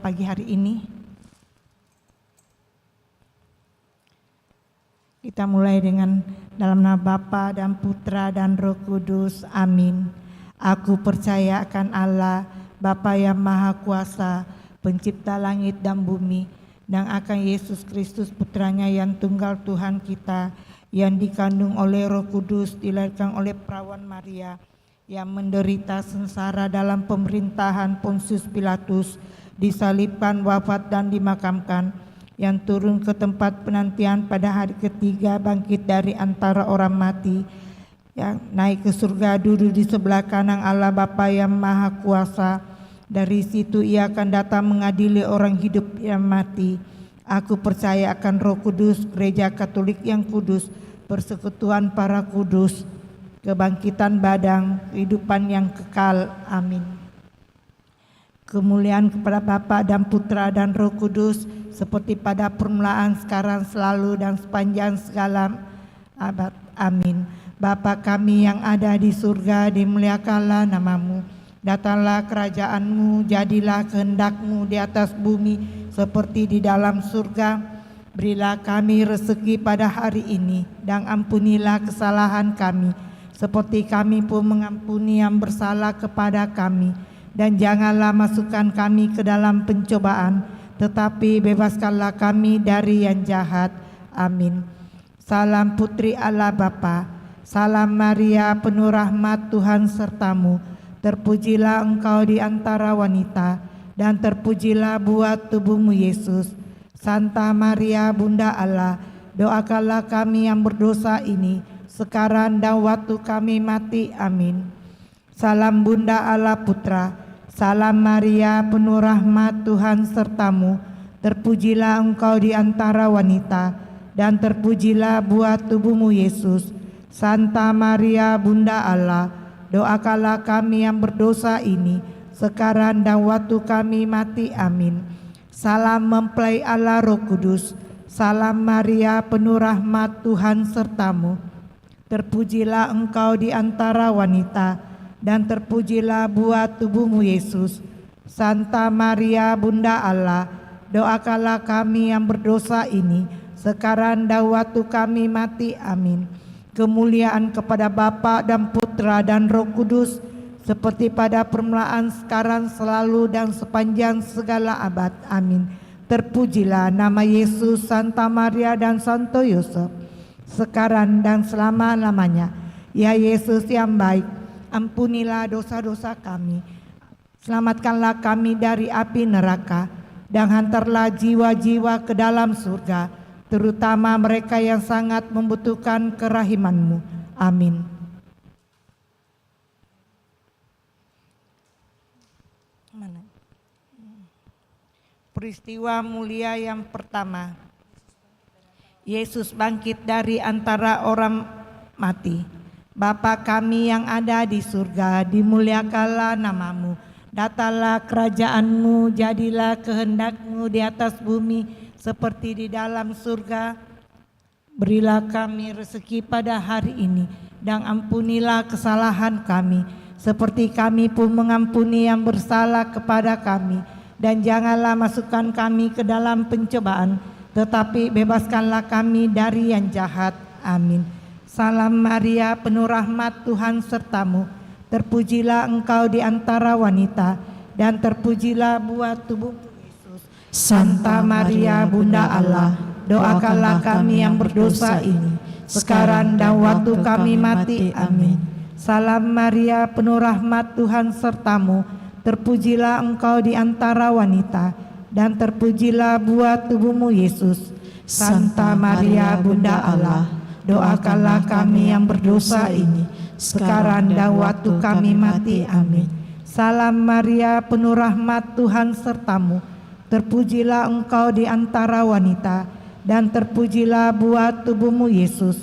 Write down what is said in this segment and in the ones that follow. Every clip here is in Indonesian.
pagi hari ini. Kita mulai dengan dalam nama Bapa dan Putra dan Roh Kudus. Amin. Aku percaya akan Allah, Bapa yang Maha Kuasa, Pencipta langit dan bumi, dan akan Yesus Kristus Putranya yang tunggal Tuhan kita, yang dikandung oleh Roh Kudus, dilahirkan oleh perawan Maria, yang menderita sengsara dalam pemerintahan Pontius Pilatus, disalibkan, wafat dan dimakamkan, yang turun ke tempat penantian pada hari ketiga, bangkit dari antara orang mati, yang naik ke surga, duduk di sebelah kanan Allah Bapa yang Maha Kuasa. Dari situ Ia akan datang mengadili orang hidup yang mati. Aku percaya akan Roh Kudus, Gereja Katolik yang kudus, persekutuan para kudus, kebangkitan badan, kehidupan yang kekal. Amin. Kemuliaan kepada Bapa dan Putra dan Roh Kudus, seperti pada permulaan, sekarang, selalu, dan sepanjang segala abad. Amin. Bapa kami yang ada di surga, dimuliakanlah nama-Mu. Datanglah kerajaan-Mu, jadilah kehendak-Mu di atas bumi seperti di dalam surga. Berilah kami rezeki pada hari ini, dan ampunilah kesalahan kami, seperti kami pun mengampuni yang bersalah kepada kami. Dan janganlah masukkan kami ke dalam pencobaan, tetapi bebaskanlah kami dari yang jahat. Amin. Salam Putri Allah Bapa, salam Maria penuh rahmat, Tuhan sertamu. Terpujilah engkau di antara wanita, dan terpujilah buah tubuhmu Yesus. Santa Maria Bunda Allah, doakanlah kami yang berdosa ini, sekarang dan waktu kami mati. Amin. Salam Bunda Allah Putra, salam Maria penuh rahmat, Tuhan sertamu. Terpujilah engkau di antara wanita, dan terpujilah buah tubuhmu Yesus. Santa Maria Bunda Allah, doakanlah kami yang berdosa ini, sekarang dan waktu kami mati. Amin. Salam mempelai Allah Roh Kudus, salam Maria penuh rahmat, Tuhan sertamu. Terpujilah engkau di antara wanita, dan terpujilah buah tubuhmu Yesus. Santa Maria Bunda Allah, doakanlah kami yang berdosa ini, sekarang dan waktu kami mati. Amin. Kemuliaan kepada Bapa dan Putra dan Roh Kudus, seperti pada permulaan, sekarang, selalu, dan sepanjang segala abad. Amin. Terpujilah nama Yesus, Santa Maria dan Santo Yosef, sekarang dan selama-lamanya. Ya Yesus yang baik, ampunilah dosa-dosa kami, selamatkanlah kami dari api neraka, dan hantarlah jiwa-jiwa ke dalam surga, terutama mereka yang sangat membutuhkan kerahiman-Mu. Amin. Peristiwa mulia yang pertama, Yesus bangkit dari antara orang mati. Bapa kami yang ada di surga, dimuliakanlah nama-Mu. Datanglah kerajaan-Mu, jadilah kehendak-Mu di atas bumi seperti di dalam surga. Berilah kami rezeki pada hari ini, dan ampunilah kesalahan kami, seperti kami pun mengampuni yang bersalah kepada kami. Dan janganlah masukkan kami ke dalam pencobaan, tetapi bebaskanlah kami dari yang jahat. Amin. Salam Maria penuh rahmat, Tuhan sertamu. Terpujilah engkau di antara wanita, dan terpujilah buah tubuhmu Yesus. Santa Maria Bunda Allah, doakanlah kami yang berdosa ini, sekarang dan waktu kami mati. Amin. Salam Maria penuh rahmat, Tuhan sertamu. Terpujilah engkau di antara wanita, dan terpujilah buah tubuhmu Yesus. Santa Maria Bunda Allah, doakanlah kami yang berdosa ini, sekarang dan waktu kami mati. Amin. Salam Maria penuh rahmat, Tuhan sertamu. Terpujilah engkau di antara wanita, dan terpujilah buah tubuhmu Yesus.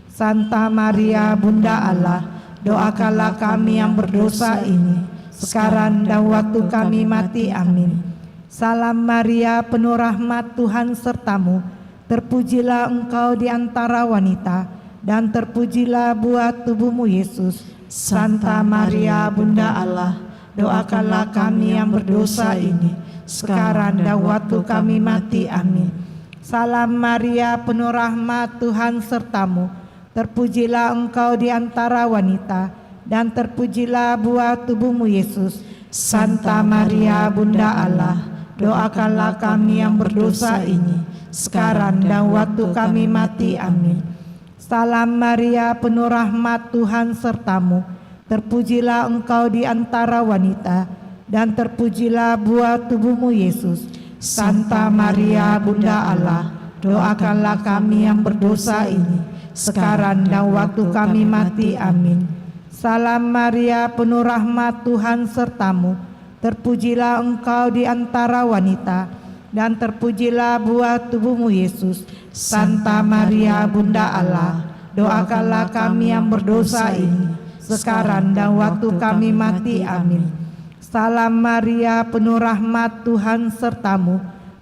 Santa Maria Bunda Allah, doakanlah kami yang berdosa ini, sekarang dan waktu kami mati. Amin. Salam Maria penuh rahmat, Tuhan sertamu. Terpujilah engkau di antara wanita, dan terpujilah buah tubuhmu Yesus. Santa Maria Bunda Allah, doakanlah kami yang berdosa ini, sekarang dan waktu kami mati. Amin. Salam Maria, penuh rahmat, Tuhan sertamu. Terpujilah engkau di antara wanita, dan terpujilah buah tubuhmu Yesus. Santa Maria, Bunda Allah, doakanlah kami yang berdosa ini, sekarang dan waktu kami mati. Amin. Salam Maria, penuh rahmat, Tuhan sertamu. Terpujilah engkau di antara wanita, dan terpujilah buah tubuhmu Yesus. Santa Maria, Bunda Allah, doakanlah kami yang berdosa ini, sekarang dan waktu kami mati. Amin. Salam Maria, penuh rahmat, Tuhan sertamu. Terpujilah engkau di antara wanita, dan terpujilah buah tubuhmu Yesus. Santa Maria, Bunda Allah, doakanlah kami yang berdosa ini, sekarang dan waktu kami mati. Amin. Salam Maria, penuh rahmat, Tuhan sertamu.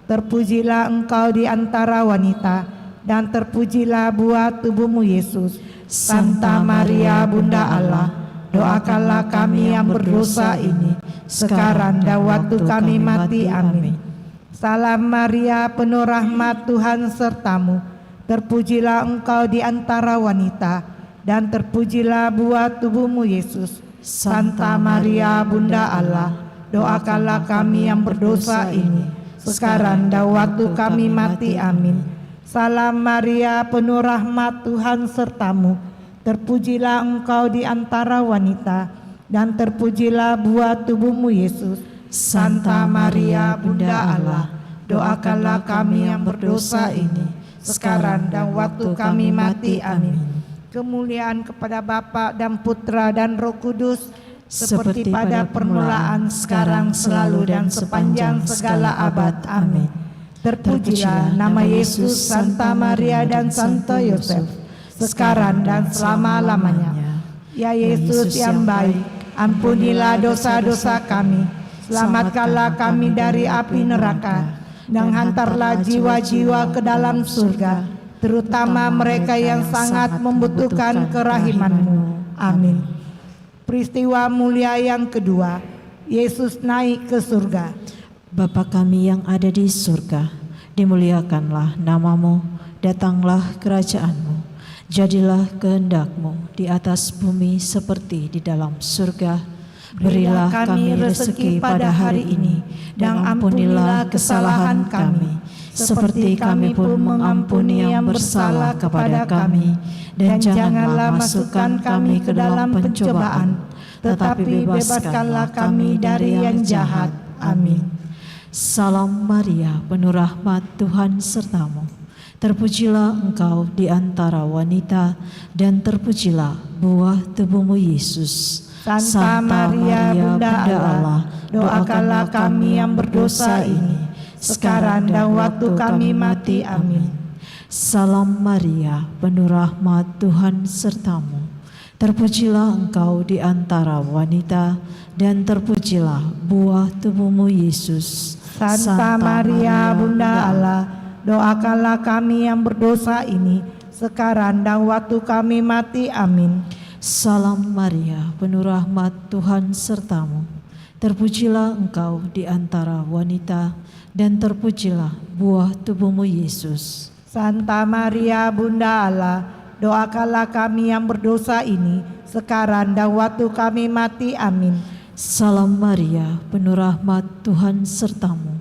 Terpujilah engkau di antara wanita, dan terpujilah buah tubuhmu Yesus. Santa Maria, Bunda Allah, doakanlah kami yang berdosa ini, sekarang dan waktu kami mati. Amin. Salam Maria, penuh rahmat, Tuhan sertamu. Terpujilah engkau di antara wanita, dan terpujilah buah tubuhmu Yesus. Santa Maria, Bunda Allah, doakanlah kami yang berdosa ini, sekarang dan waktu kami mati. Amin. Salam Maria, penuh rahmat, Tuhan sertamu. Terpujilah engkau di antara wanita, dan terpujilah buah tubuhmu Yesus. Santa Maria, Bunda Allah, doakanlah kami yang berdosa ini, sekarang dan waktu kami mati. Amin. Kemuliaan kepada Bapa dan Putra dan Roh Kudus, seperti pada permulaan, sekarang, selalu, dan sepanjang segala abad. Amin. Terpujilah nama Yesus, Santa Maria, dan Santo Yosef, sekarang dan selama-lamanya. Ya Yesus yang baik, ampunilah dosa-dosa kami, selamatkanlah kami dari api neraka, dan hantarlah jiwa-jiwa ke dalam surga, terutama mereka yang sangat membutuhkan kerahiman-Mu. Amin. Peristiwa mulia yang kedua, Yesus naik ke surga. Bapa kami yang ada di surga, dimuliakanlah nama-Mu, datanglah kerajaan-Mu, jadilah kehendak-Mu di atas bumi seperti di dalam surga. Berilah kami rezeki pada hari ini, dan ampunilah kesalahan kami, seperti kami pun mengampuni yang bersalah kepada kami. Dan janganlah masukkan kami ke dalam pencobaan, tetapi bebaskanlah kami dari yang jahat. Amin. Salam Maria, penuh rahmat, Tuhan sertamu. Terpujilah engkau di antara wanita, dan terpujilah buah tubuhmu Yesus. Santa Maria, Bunda Allah, doakanlah kami yang berdosa ini, sekarang dan waktu kami mati. Amin. Salam Maria, penuh rahmat, Tuhan sertamu. Terpujilah engkau di antara wanita, dan terpujilah buah tubuhmu Yesus. Santa Maria, Bunda Allah, doakanlah kami yang berdosa ini, sekarang dan waktu kami mati. Amin. Salam Maria, penuh rahmat, Tuhan sertamu. Terpujilah engkau di antara wanita, dan terpujilah buah tubuhmu Yesus. Santa Maria, Bunda Allah, doakanlah kami yang berdosa ini, sekarang dan waktu kami mati. Amin. Salam Maria, penuh rahmat, Tuhan sertamu.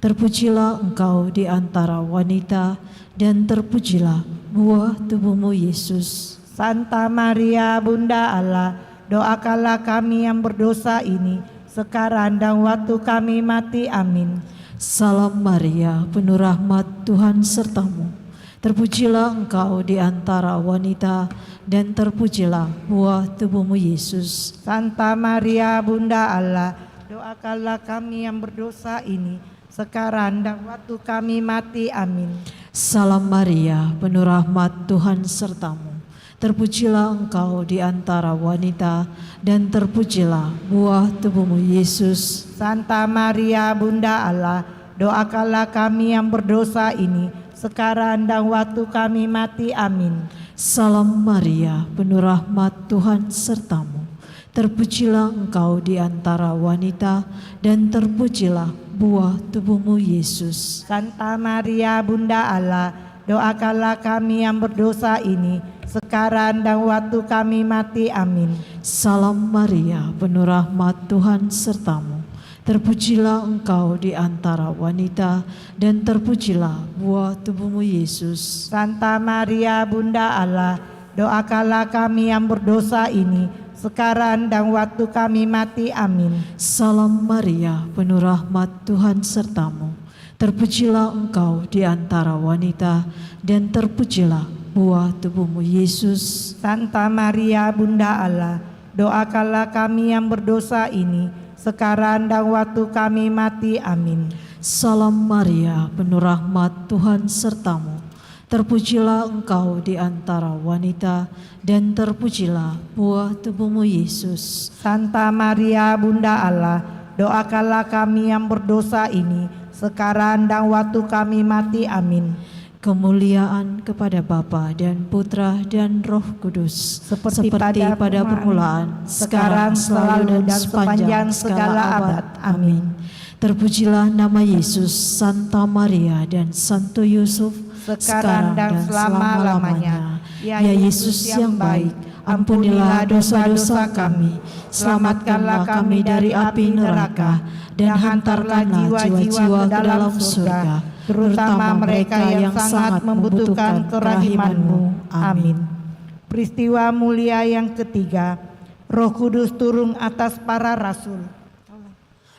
Terpujilah engkau di antara wanita, dan terpujilah buah tubuhmu Yesus. Santa Maria, Bunda Allah, doakanlah kami yang berdosa ini, sekarang dan waktu kami mati. Amin. Salam Maria, penuh rahmat, Tuhan sertamu. Terpujilah engkau di antara wanita, dan terpujilah buah tubuhmu Yesus. Santa Maria, Bunda Allah, doakanlah kami yang berdosa ini, sekarang dan waktu kami mati. Amin. Salam Maria, penuh rahmat, Tuhan sertamu. Terpujilah engkau di antara wanita, dan terpujilah buah tubuhmu Yesus. Santa Maria, Bunda Allah, doakanlah kami yang berdosa ini, sekarang dan waktu kami mati. Amin. Salam Maria, penuh rahmat, Tuhan sertamu. Terpujilah engkau di antara wanita, dan terpujilah buah tubuhmu Yesus. Santa Maria Bunda Allah, doakanlah kami yang berdosa ini, sekarang dan waktu kami mati. Amin. Salam Maria, penuh rahmat, Tuhan sertamu. Terpujilah engkau di antara wanita, dan terpujilah buah tubuhmu Yesus. Santa Maria Bunda Allah, doakanlah kami yang berdosa ini, sekarang dan waktu kami mati. Amin. Salam Maria, penuh rahmat, Tuhan sertamu. Terpujilah engkau di antara wanita, dan terpujilah buah tubuhmu Yesus. Santa Maria Bunda Allah, doakanlah kami yang berdosa ini, sekarang dan waktu kami mati. Amin. Salam Maria, penuh rahmat, Tuhan sertamu. Terpujilah engkau di antara wanita, dan terpujilah buah tubuhmu Yesus. Santa Maria Bunda Allah, doakanlah kami yang berdosa ini, sekarang dan waktu kami mati. Amin. Kemuliaan kepada Bapa dan Putra dan Roh Kudus, Seperti pada permulaan, sekarang, selalu, dan sepanjang segala abad. Amin. Terpujilah nama Yesus, Santa Maria, dan Santo Yusuf, sekarang dan selama-lamanya. Ya Yesus yang baik, ampunilah dosa-dosa kami, selamatkanlah kami dari api neraka, dan hantarkanlah jiwa-jiwa ke dalam surga, terutama mereka yang sangat membutuhkan kerahiman-Mu. Amin. Peristiwa mulia yang ketiga, Roh Kudus turun atas para rasul.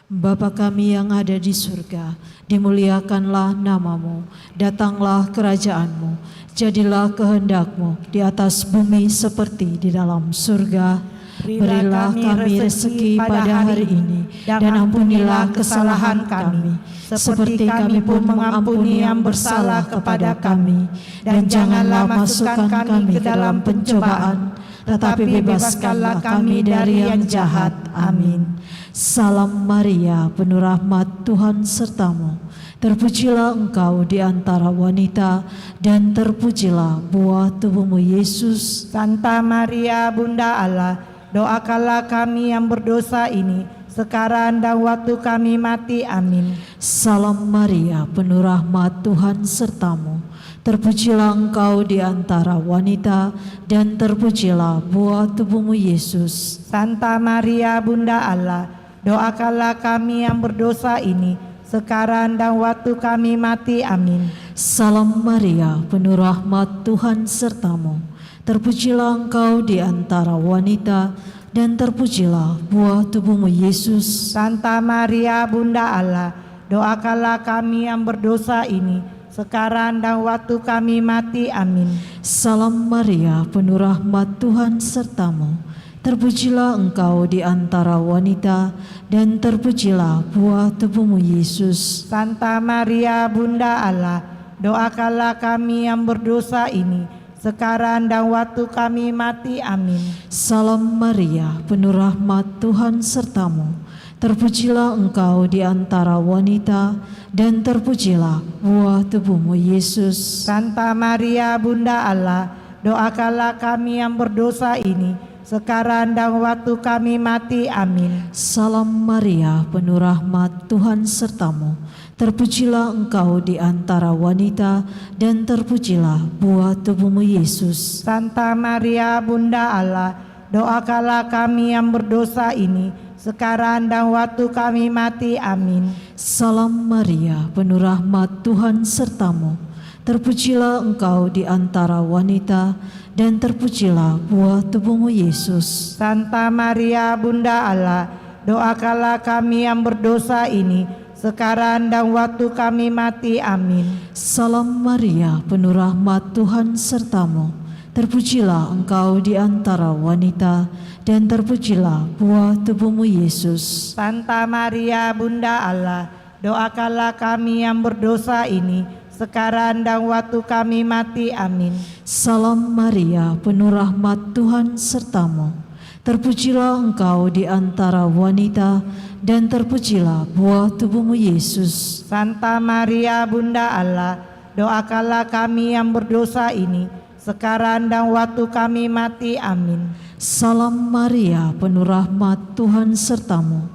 Bapa kami yang ada di surga, dimuliakanlah nama-Mu, datanglah kerajaan-Mu, jadilah kehendak-Mu di atas bumi seperti di dalam surga. Berilah kami rezeki pada hari ini, dan ampunilah kesalahan kami, seperti kami pun mengampuni yang bersalah kepada kami. Dan janganlah masukkan kami ke dalam pencobaan, tetapi bebaskanlah kami dari yang jahat. Amin. Salam Maria, penuh rahmat, Tuhan sertamu. Terpujilah engkau di antara wanita, dan terpujilah buah tubuhmu Yesus. Santa Maria Bunda Allah, doakanlah kami yang berdosa ini, sekarang dan waktu kami mati. Amin. Salam Maria, penuh rahmat, Tuhan sertamu. Terpujilah engkau di antara wanita, dan terpujilah buah tubuhmu Yesus. Santa Maria Bunda Allah, doakanlah kami yang berdosa ini, sekarang dan waktu kami mati. Amin. Salam Maria, penuh rahmat, Tuhan sertamu. Terpujilah engkau di antara wanita, dan terpujilah buah tubuhmu Yesus. Santa Maria Bunda Allah, doakanlah kami yang berdosa ini, sekarang dan waktu kami mati. Amin. Salam Maria, penuh rahmat, Tuhan sertamu. Terpujilah engkau di antara wanita, dan terpujilah buah tubuhmu Yesus. Santa Maria Bunda Allah, doakanlah kami yang berdosa ini, sekarang dan waktu kami mati. Amin. Salam Maria, penuh rahmat, Tuhan sertamu. Terpujilah engkau di antara wanita, dan terpujilah buah tubuhmu Yesus. Santa Maria Bunda Allah, doakanlah kami yang berdosa ini, sekarang dan waktu kami mati. Amin. Salam Maria, penuh rahmat, Tuhan sertamu. Terpujilah engkau di antara wanita, dan terpujilah buah tubuhmu Yesus. Santa Maria Bunda Allah, doakanlah kami yang berdosa ini, sekarang dan waktu kami mati. Amin. Salam Maria, penuh rahmat, Tuhan sertamu. Terpujilah engkau di antara wanita, dan terpujilah buah tubuhmu Yesus. Santa Maria Bunda Allah, doakanlah kami yang berdosa ini, sekarang dan waktu kami mati. Amin. Salam Maria, penuh rahmat, Tuhan sertamu. Terpujilah engkau di antara wanita, dan terpujilah buah tubuhmu Yesus. Santa Maria Bunda Allah, doakanlah kami yang berdosa ini, sekarang dan waktu kami mati. Amin. Salam Maria, penuh rahmat, Tuhan sertamu. Terpujilah engkau di antara wanita, dan terpujilah buah tubuhmu Yesus. Santa Maria Bunda Allah, doakanlah kami yang berdosa ini, sekarang dan waktu kami mati. Amin. Salam Maria, penuh rahmat, Tuhan sertamu.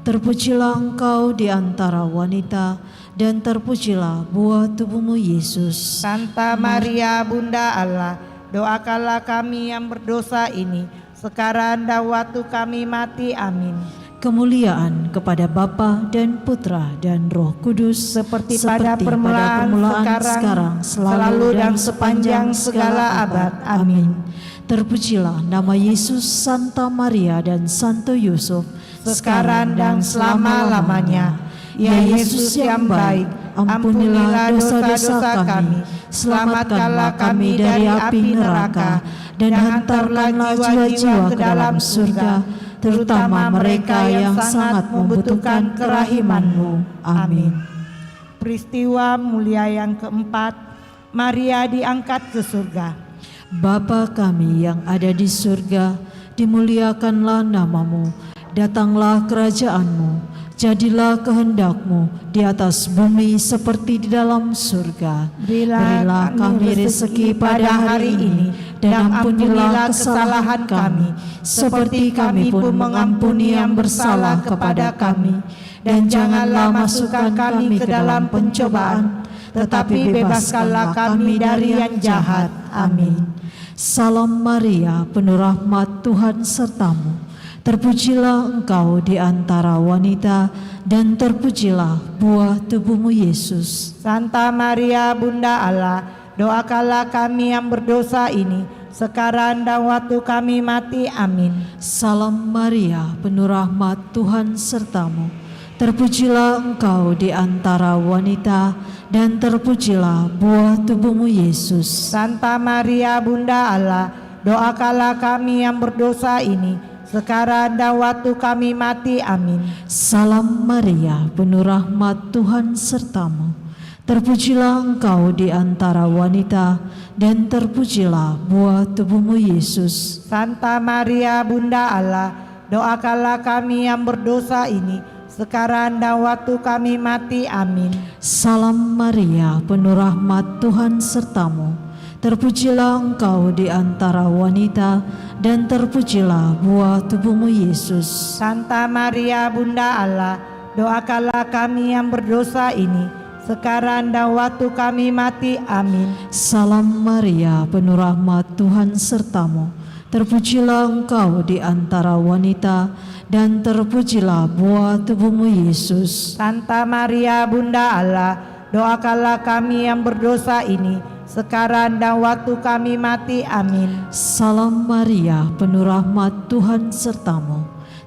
Terpujilah Engkau di antara wanita, dan terpujilah buah tubuhmu Yesus. Santa Maria Bunda Allah, doakanlah kami yang berdosa ini, sekarang dan waktu kami mati. Amin. Kemuliaan kepada Bapa dan Putra dan Roh Kudus, Seperti pada permulaan, sekarang, selalu dan sepanjang segala abad. Amin. Terpujilah nama Yesus, Santa Maria dan Santo Yusuf, Sekarang dan selama-lamanya. Ya Yesus yang baik, ampunilah dosa-dosa kami, selamatkanlah kami dari api neraka, dan hantarlah jiwa-jiwa ke dalam surga, terutama mereka yang sangat membutuhkan kerahiman-Mu. Amin. Peristiwa mulia yang keempat, Maria diangkat ke surga. Bapa kami yang ada di surga, dimuliakanlah nama-Mu, datanglah kerajaan-Mu, jadilah kehendak-Mu di atas bumi seperti di dalam surga. Berilah kami rezeki pada hari ini, dan ampunilah kesalahan kami, seperti kami pun mengampuni yang bersalah kepada kami. Dan janganlah masukkan kami ke dalam pencobaan, tetapi bebaskanlah kami dari yang jahat. Amin. Salam Maria, penuh rahmat, Tuhan sertamu. Terpujilah Engkau di antara wanita, dan terpujilah buah tubuhmu Yesus. Santa Maria Bunda Allah, doakanlah kami yang berdosa ini, sekarang dan waktu kami mati. Amin. Salam Maria, penuh rahmat, Tuhan sertamu. Terpujilah Engkau di antara wanita, dan terpujilah buah tubuhmu Yesus. Santa Maria Bunda Allah, doakanlah kami yang berdosa ini, sekarang dan waktu kami mati. Amin. Salam Maria, penuh rahmat, Tuhan sertamu. Terpujilah Engkau di antara wanita, dan terpujilah buah tubuhmu Yesus. Santa Maria Bunda Allah, doakanlah kami yang berdosa ini, sekarang dan waktu kami mati. Amin. Salam Maria, penuh rahmat, Tuhan sertamu. Terpujilah Engkau di antara wanita, dan terpujilah buah tubuhmu Yesus. Santa Maria Bunda Allah, doakanlah kami yang berdosa ini, sekarang dan waktu kami mati. Amin. Salam Maria, penuh rahmat, Tuhan sertamu. Terpujilah Engkau di antara wanita, dan terpujilah buah tubuhmu Yesus. Santa Maria Bunda Allah, doakanlah kami yang berdosa ini, sekarang dan waktu kami mati. Amin. Salam Maria, penuh rahmat, Tuhan sertamu.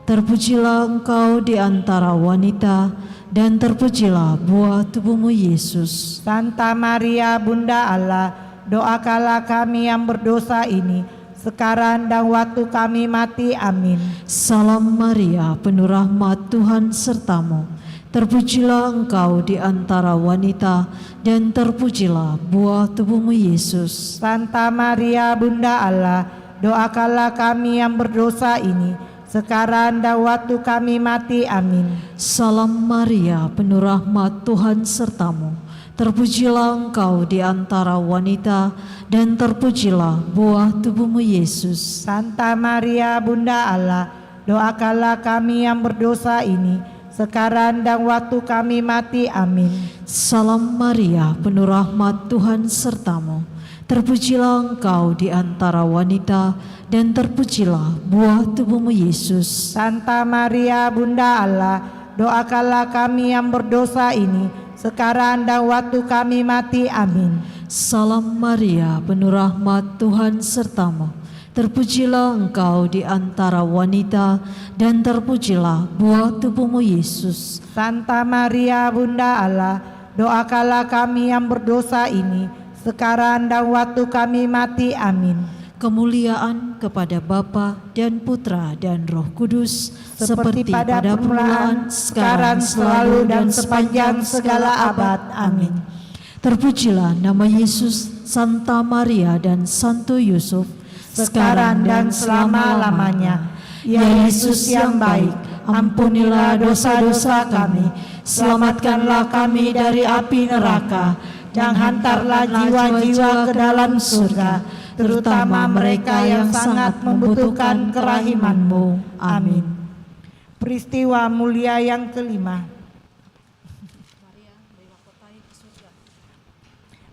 Terpujilah Engkau di antara wanita, dan terpujilah buah tubuhmu Yesus. Santa Maria Bunda Allah, doakanlah kami yang berdosa ini, sekarang dan waktu kami mati. Amin. Salam Maria, penuh rahmat, Tuhan sertamu. Terpujilah Engkau di antara wanita, dan terpujilah buah tubuhmu Yesus. Santa Maria Bunda Allah, doakanlah kami yang berdosa ini, sekarang dan waktu kami mati. Amin. Salam Maria, penuh rahmat, Tuhan sertamu. Terpujilah Engkau di antara wanita, dan terpujilah buah tubuhmu Yesus. Santa Maria Bunda Allah, doakanlah kami yang berdosa ini, sekarang dan waktu kami mati. Amin. Salam Maria, penuh rahmat, Tuhan sertamu. Terpujilah Engkau di antara wanita, dan terpujilah buah tubuhmu Yesus. Santa Maria Bunda Allah, doakanlah kami yang berdosa ini, sekarang dan waktu kami mati. Amin. Salam Maria, penuh rahmat, Tuhan sertamu. Terpujilah Engkau di antara wanita, dan terpujilah buah tubuhmu Yesus. Santa Maria Bunda Allah, doakanlah kami yang berdosa ini, sekarang dan waktu kami mati. Amin. Kemuliaan kepada Bapa dan Putra dan Roh Kudus, Seperti pada permulaan, sekarang, selalu, dan sepanjang segala abad. Amin. Terpujilah nama Yesus, Santa Maria dan Santo Yusuf, Sekarang dan selama-lamanya. Ya Yesus yang baik, ampunilah dosa-dosa kami, selamatkanlah kami dari api neraka, dan hantarlah jiwa-jiwa ke dalam surga, terutama mereka yang sangat membutuhkan kerahiman-Mu. Amin. Peristiwa mulia yang kelima.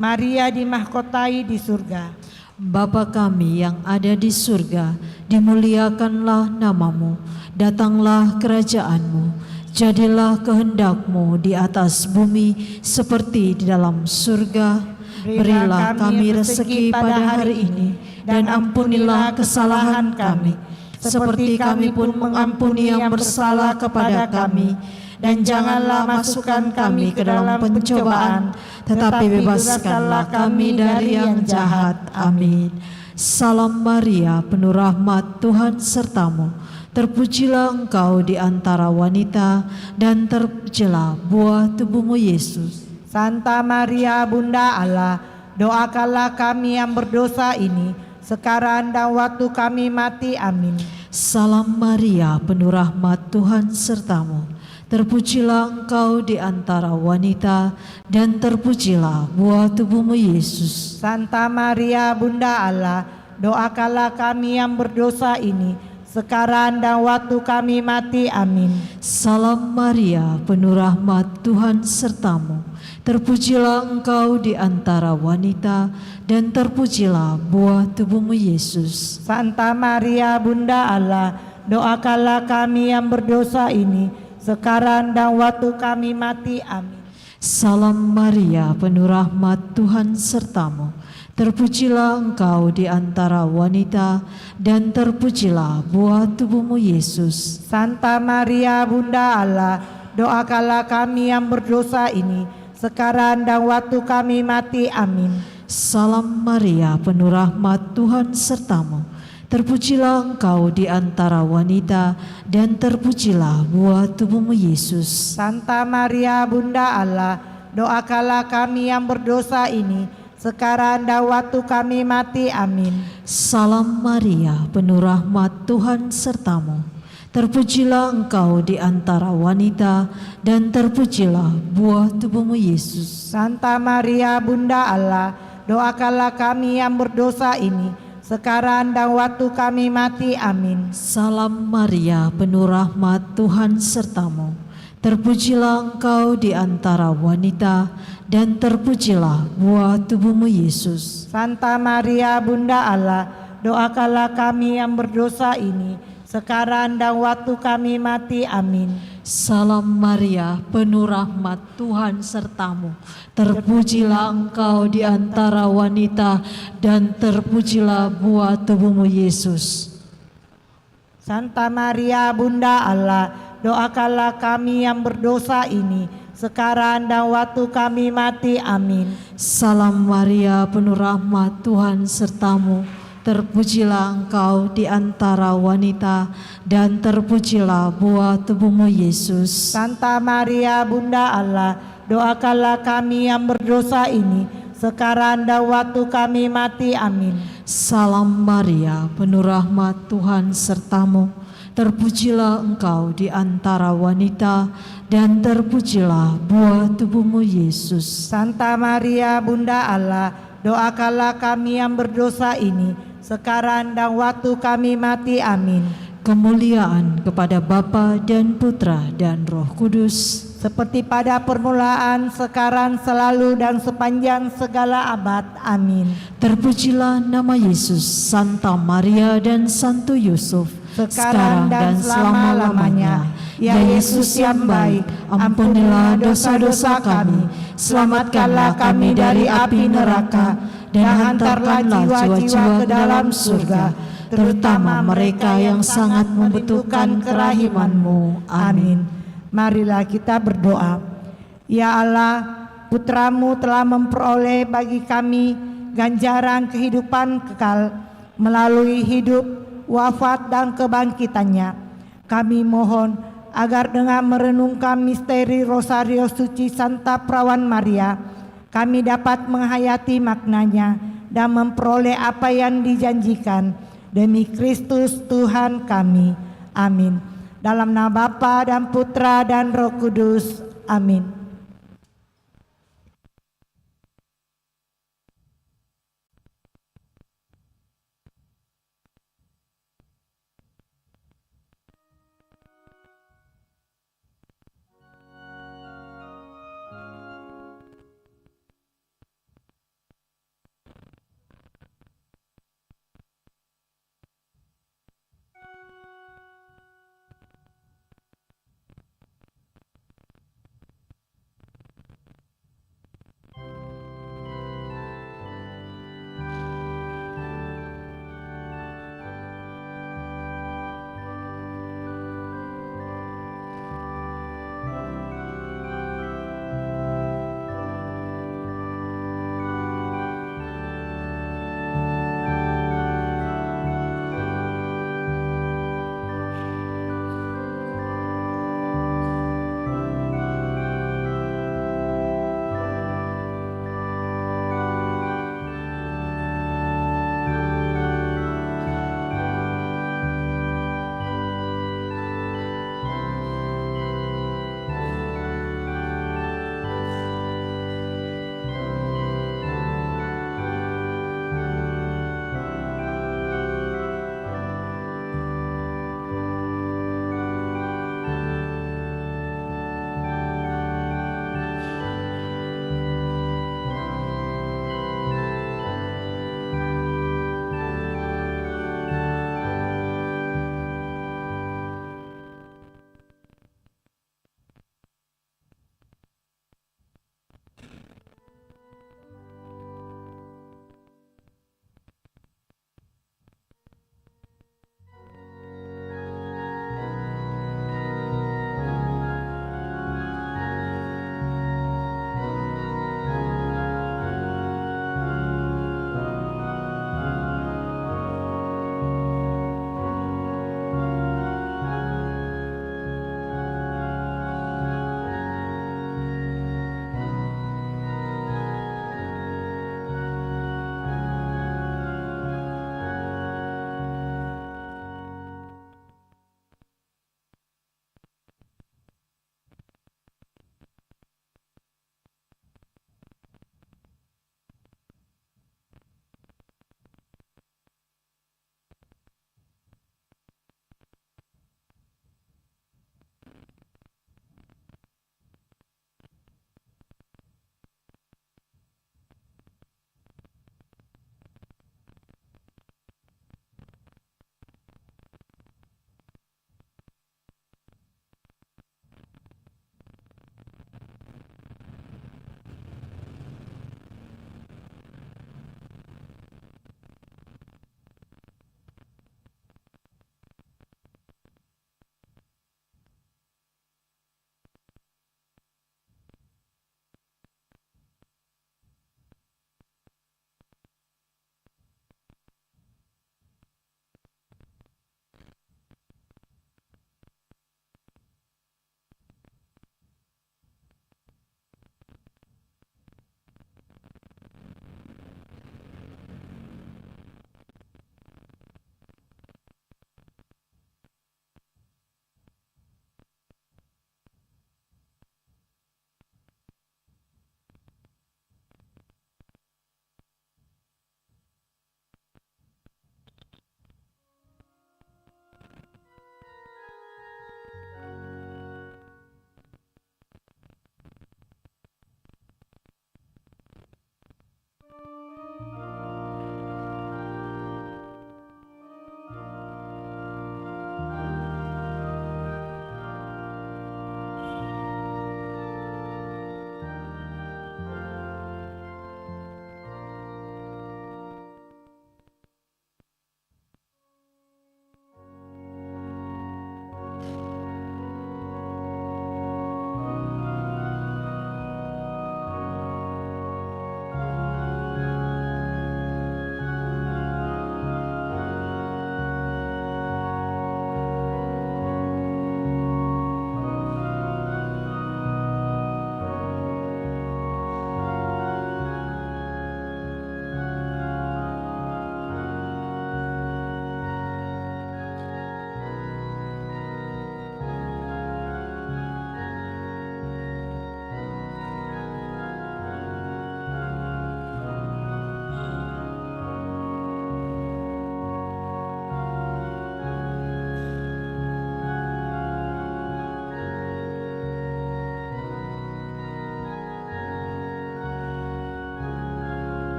Maria dimahkotai di surga. Bapa kami yang ada di surga, dimuliakanlah namamu, datanglah kerajaanmu, jadilah kehendak-Mu di atas bumi seperti di dalam surga. Berilah kami rezeki pada hari ini, dan ampunilah kesalahan kami, seperti kami pun mengampuni yang bersalah kepada kami. Dan janganlah masukkan kami ke dalam pencobaan, tetapi bebaskanlah kami dari yang jahat. Amin. Salam Maria, penuh rahmat, Tuhan sertamu. Terpujilah engkau di antara wanita, dan terpujilah buah tubuhmu Yesus. Santa Maria Bunda Allah, doakanlah kami yang berdosa ini, sekarang dan waktu kami mati. Amin. Salam Maria, penuh rahmat, Tuhan sertamu. Terpujilah engkau di antara wanita, dan terpujilah buah tubuhmu Yesus. Santa Maria Bunda Allah, doakanlah kami yang berdosa ini, sekarang dan waktu kami mati. Amin. Salam Maria, penuh rahmat, Tuhan sertamu. Terpujilah engkau di antara wanita, dan terpujilah buah tubuhmu Yesus. Santa Maria Bunda Allah, doakanlah kami yang berdosa ini, sekarang dan waktu kami mati. Amin. Salam Maria, penuh rahmat, Tuhan sertamu. Terpujilah engkau di antara wanita, dan terpujilah buah tubuhmu Yesus. Santa Maria Bunda Allah, doakanlah kami yang berdosa ini, sekarang dan waktu kami mati. Amin. Salam Maria, penuh rahmat, Tuhan sertamu. Terpujilah engkau di antara wanita, dan terpujilah buah tubuhmu Yesus. Santa Maria Bunda Allah, doakanlah kami yang berdosa ini, sekarang dan waktu kami mati. Amin. Salam Maria, penuh rahmat, Tuhan sertamu. Terpujilah engkau di antara wanita, dan terpujilah buah tubuhmu Yesus. Santa Maria Bunda Allah, doakanlah kami yang berdosa ini, sekarang dan waktu kami mati. Amin. Salam Maria, penuh rahmat, Tuhan sertamu. Terpujilah engkau di antara wanita, dan terpujilah buah tubuhmu Yesus. Santa Maria Bunda Allah, doakanlah kami yang berdosa ini, sekarang dan waktu kami mati. Amin. Salam Maria, penuh rahmat, Tuhan sertamu. Terpujilah engkau di antara wanita, dan terpujilah buah tubuhmu Yesus. Santa Maria Bunda Allah, doakanlah kami yang berdosa ini, sekarang dan waktu kami mati. Amin. Salam Maria, penuh rahmat, Tuhan sertamu. Terpujilah engkau di antara wanita, dan terpujilah buah tubuhmu Yesus. Santa Maria Bunda Allah, doakanlah kami yang berdosa ini, sekarang dan waktu kami mati. Amin. Salam Maria, penuh rahmat, Tuhan sertamu. Terpujilah engkau di antara wanita, dan terpujilah buah tubuhmu Yesus. Santa Maria Bunda Allah, doakanlah kami yang berdosa ini, sekarang dan waktu kami mati. Amin. Kemuliaan kepada Bapa dan Putra dan Roh Kudus, seperti pada permulaan, sekarang, selalu, dan sepanjang segala abad. Amin. Terpujilah nama Yesus, Santa Maria dan Santo Yusuf, sekarang dan selama-lamanya. Ya Yesus yang baik, ampunilah dosa-dosa kami, selamatkanlah kami dari api neraka, dan hantarlah jiwa-jiwa ke dalam surga, terutama mereka yang sangat membutuhkan kerahiman-Mu. Amin. Marilah kita berdoa. Ya Allah, Putra-Mu telah memperoleh bagi kami ganjaran kehidupan kekal melalui hidup, wafat, dan kebangkitannya. Kami mohon agar dengan merenungkan misteri Rosario Suci Santa Perawan Maria, kami dapat menghayati maknanya dan memperoleh apa yang dijanjikan. Demi Kristus Tuhan kami. Amin. Dalam nama Bapa dan Putra dan Roh Kudus. Amin.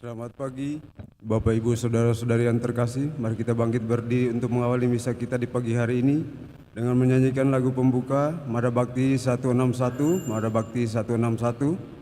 Selamat pagi, Bapak Ibu Saudara-saudari yang terkasih. Mari kita bangkit berdiri untuk mengawali misa kita di pagi hari ini dengan menyanyikan lagu pembuka Mada Bakti 161, Mada Bakti 161.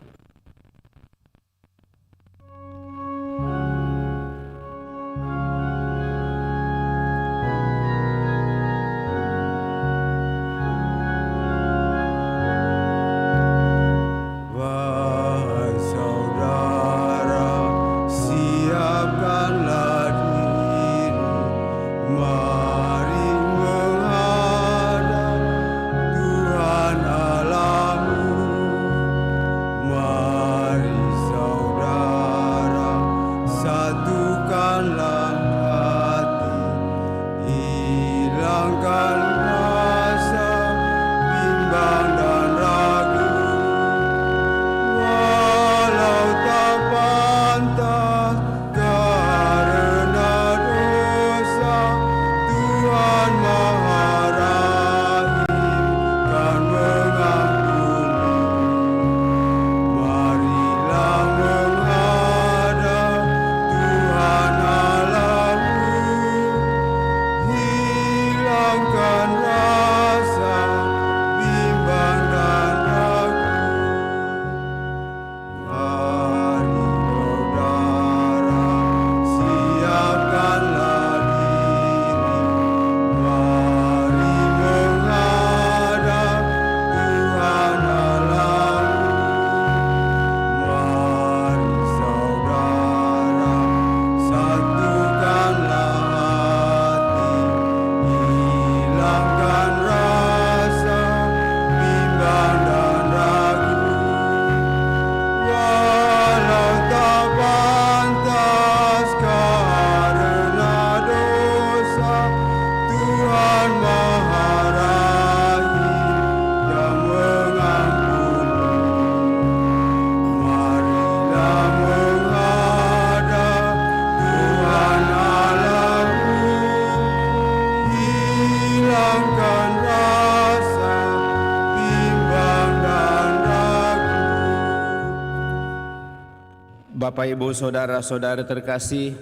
Bapak, Ibu, Saudara-saudara terkasih,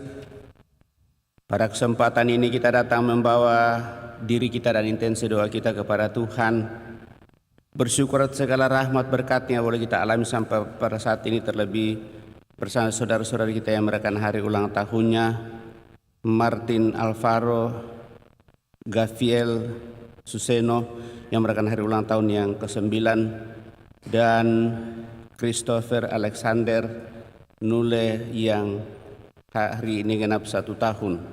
pada kesempatan ini kita datang membawa diri kita dan intensi doa kita kepada Tuhan. Bersyukur atas segala rahmat berkat-Nya boleh kita alami sampai pada saat ini, terlebih bersama saudara-saudara kita yang merayakan hari ulang tahunnya, Martin Alvaro Gaviel Suseno yang merayakan hari ulang tahun yang ke-9, dan Christopher Alexander Nule yang hari ini genap 1 tahun.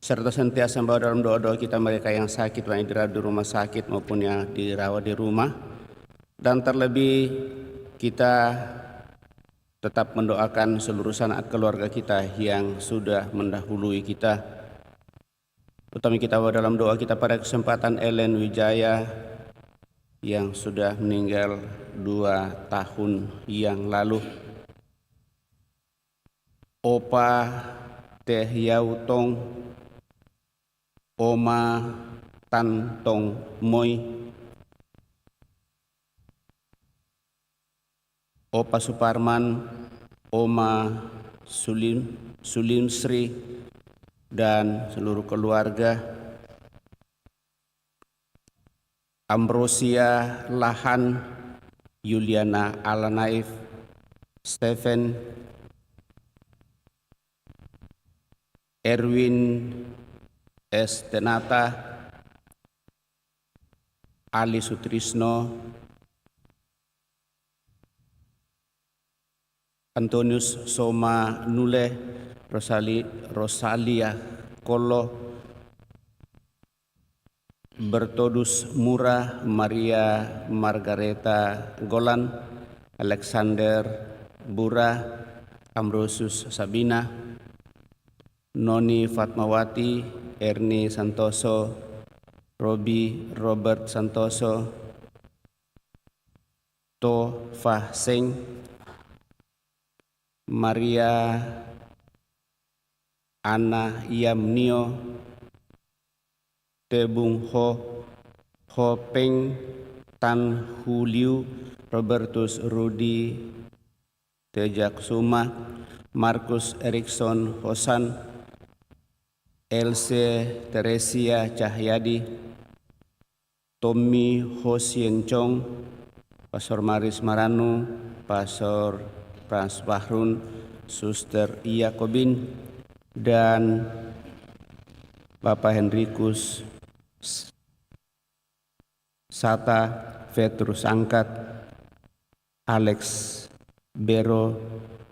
Serta sentiasa membawa dalam doa-doa kita mereka yang sakit, baik dirawat di rumah sakit maupun yang dirawat di rumah. Dan terlebih kita tetap mendoakan seluruh sanak keluarga kita yang sudah mendahului kita. Utama kita bawa dalam doa kita pada kesempatan Ellen Wijaya yang sudah meninggal 2 tahun yang lalu. Opa Teh Yautong, Oma Tan Tong Moi, Opa Suparman, Oma Sulim Sri, dan seluruh keluarga. Ambrosia Lahan, Yuliana Alanaif, Stephen, Erwin S. Tenata, Ali Sutrisno, Antonius Soma Nule, Rosalia Kolo, Bertodus Mura, Maria Margareta Golan, Alexander Bura, Ambrosius Sabina, Noni Fatmawati, Erni Santoso, Robert Santoso, To Fah Seng, Maria Ana Yamnio, Tebung Ho Peng, Tan Hu Liu, Robertus Rudi Tejak Suma, Markus Erikson Hosan, Else Teresia Cahyadi, Tommy Ho Sien Chong, Pastor Maris Maranu, Pastor Frans Bahrun, Suster Iakobin, dan Bapak Henrikus Sata, Petrus Angkat, Alex Bero,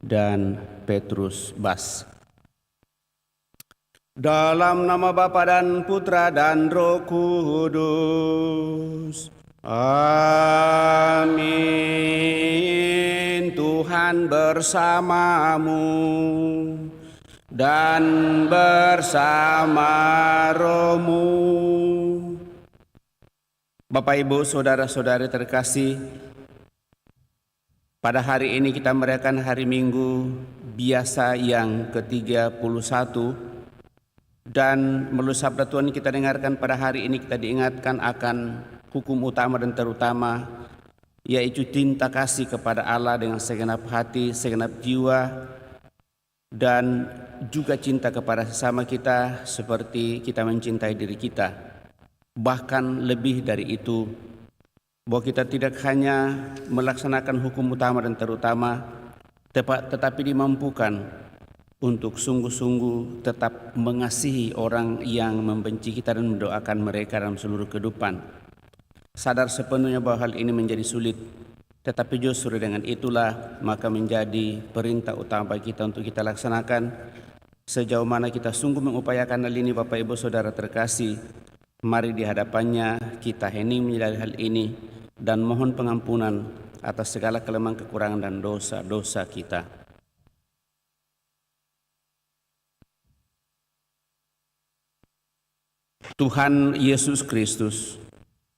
dan Petrus Bas. Dalam nama Bapa dan Putra dan Roh Kudus. Amin. Tuhan bersamamu dan bersama rohmu. Bapak, Ibu, saudara-saudari terkasih, pada hari ini kita merayakan hari Minggu biasa yang ke-31, dan melalui sabda Tuhan kita dengarkan pada hari ini kita diingatkan akan hukum utama dan terutama, yaitu cinta kasih kepada Allah dengan segenap hati, segenap jiwa, dan juga cinta kepada sesama kita seperti kita mencintai diri kita. Bahkan lebih dari itu, bahwa kita tidak hanya melaksanakan hukum utama dan terutama, tetapi dimampukan untuk sungguh-sungguh tetap mengasihi orang yang membenci kita dan mendoakan mereka dalam seluruh kehidupan. Sadar sepenuhnya bahwa hal ini menjadi sulit, tetapi justru dengan itulah maka menjadi perintah utama kita untuk kita laksanakan. Sejauh mana kita sungguh mengupayakan hal ini, Bapak Ibu Saudara terkasih, mari di hadapannya kita hening menyadari hal ini dan mohon pengampunan atas segala kelemahan, kekurangan, dan dosa-dosa kita. Tuhan Yesus Kristus,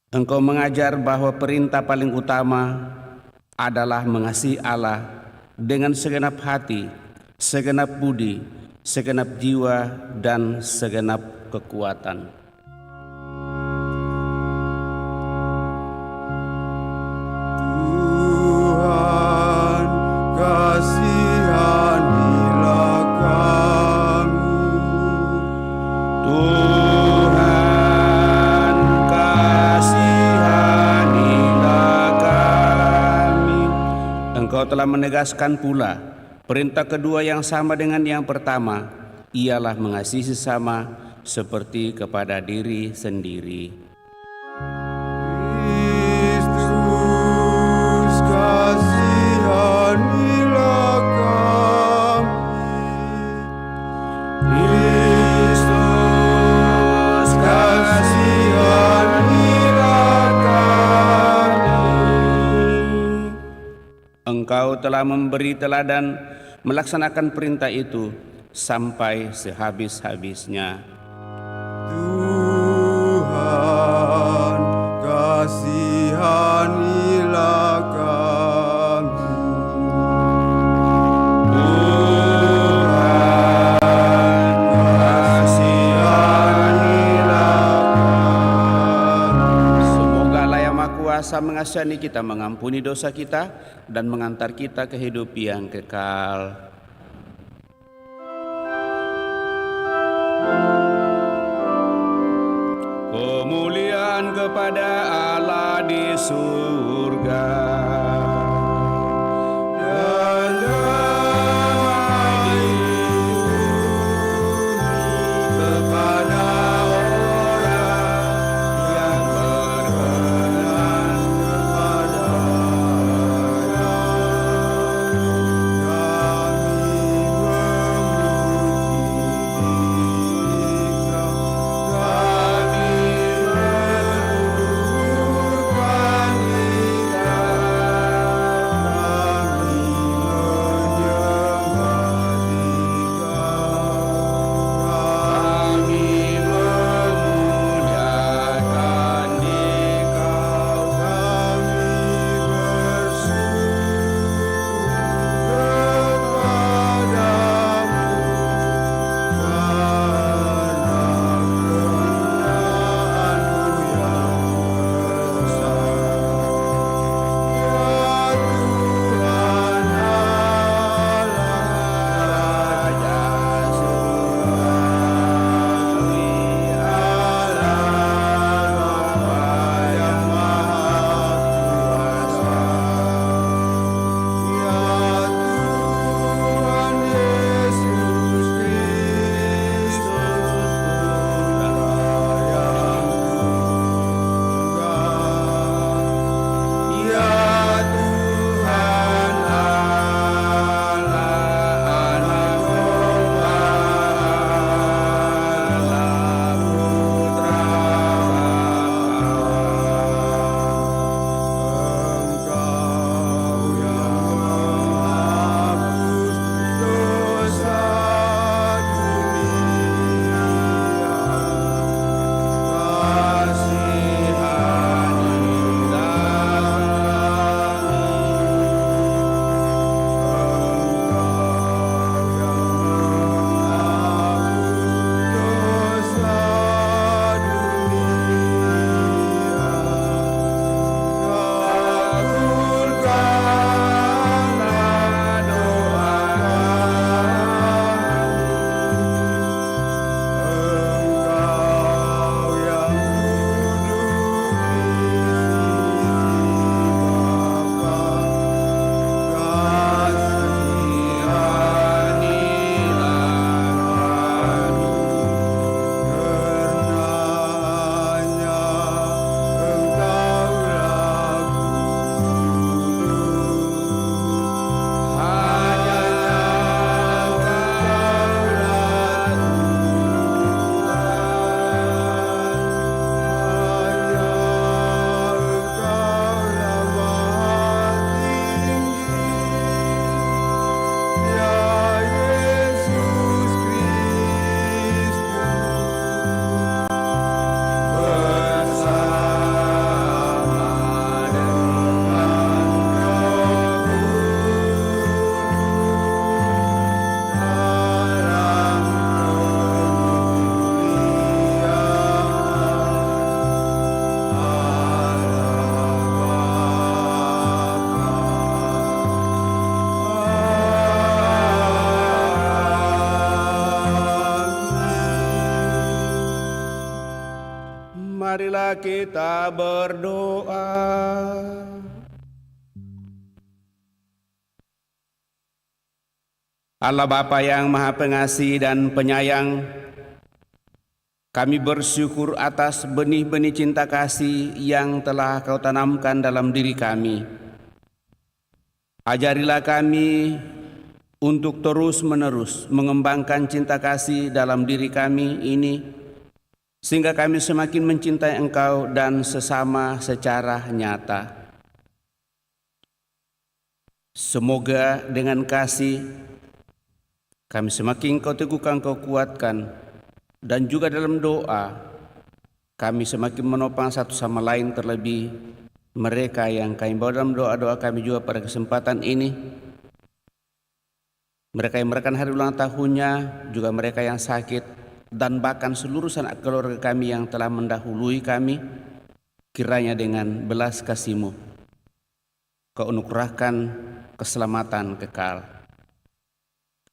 Engkau mengajar bahwa perintah paling utama adalah mengasihi Allah dengan segenap hati, segenap budi, segenap jiwa, dan segenap kekuatan. Tuhan, kasihanilah kami. Tuhan, kasihanilah kami. Engkau telah menegaskan pula perintah kedua yang sama dengan yang pertama, ialah mengasihi sesama seperti kepada diri sendiri. Kristus, kasihanilah kami. Kristus, kasihanilah kami. Engkau telah memberi teladan melaksanakan perintah itu sampai sehabis-habisnya. Tuhan, kasihanilah kami. Tuhan, kasihanilah kami. Semoga Allah yang Maha Kuasa mengasihani kita, mengampuni dosa kita, dan mengantar kita ke hidup yang kekal. Kemuliaan kepada Allah di surga dan damai kepada orang yang berkenan kepadanya. Kami kita berdoa. Allah Bapa yang Maha Pengasih dan Penyayang, kami bersyukur atas benih-benih cinta kasih yang telah Kau tanamkan dalam diri kami. Ajarilah kami untuk terus-menerus mengembangkan cinta kasih dalam diri kami ini, sehingga kami semakin mencintai Engkau dan sesama secara nyata. Semoga dengan kasih kami semakin Kau teguhkan, Kau kuatkan, dan juga dalam doa kami semakin menopang satu sama lain, terlebih mereka yang kami bawa dalam doa-doa kami juga pada kesempatan ini. Mereka yang merayakan hari ulang tahunnya, juga mereka yang sakit, dan bahkan seluruh sanak keluarga kami yang telah mendahului kami, kiranya dengan belas kasih-Mu Kau anugerahkan keselamatan kekal.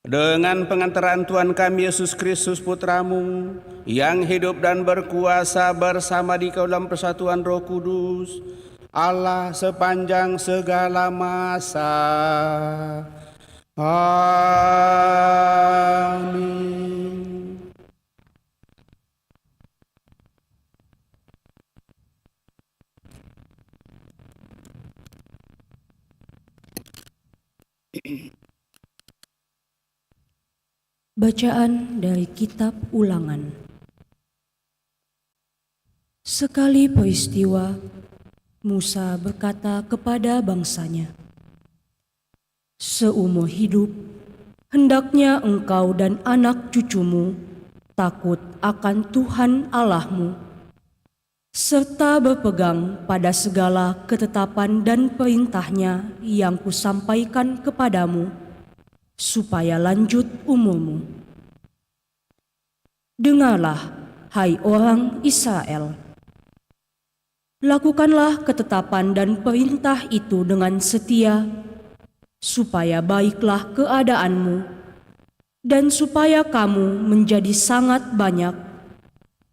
Dengan pengantaran Tuhan kami Yesus Kristus Putra-Mu, yang hidup dan berkuasa bersama di Kau dalam persatuan Roh Kudus, Allah sepanjang segala masa. Amin. Bacaan dari Kitab Ulangan. Sekali peristiwa, Musa berkata kepada bangsanya, "Seumur hidup, hendaknya engkau dan anak cucumu takut akan Tuhan Allahmu, serta berpegang pada segala ketetapan dan perintah-Nya yang kusampaikan kepadamu, supaya lanjut umurmu. Dengarlah, hai orang Israel. Lakukanlah ketetapan dan perintah itu dengan setia, supaya baiklah keadaanmu, dan supaya kamu menjadi sangat banyak,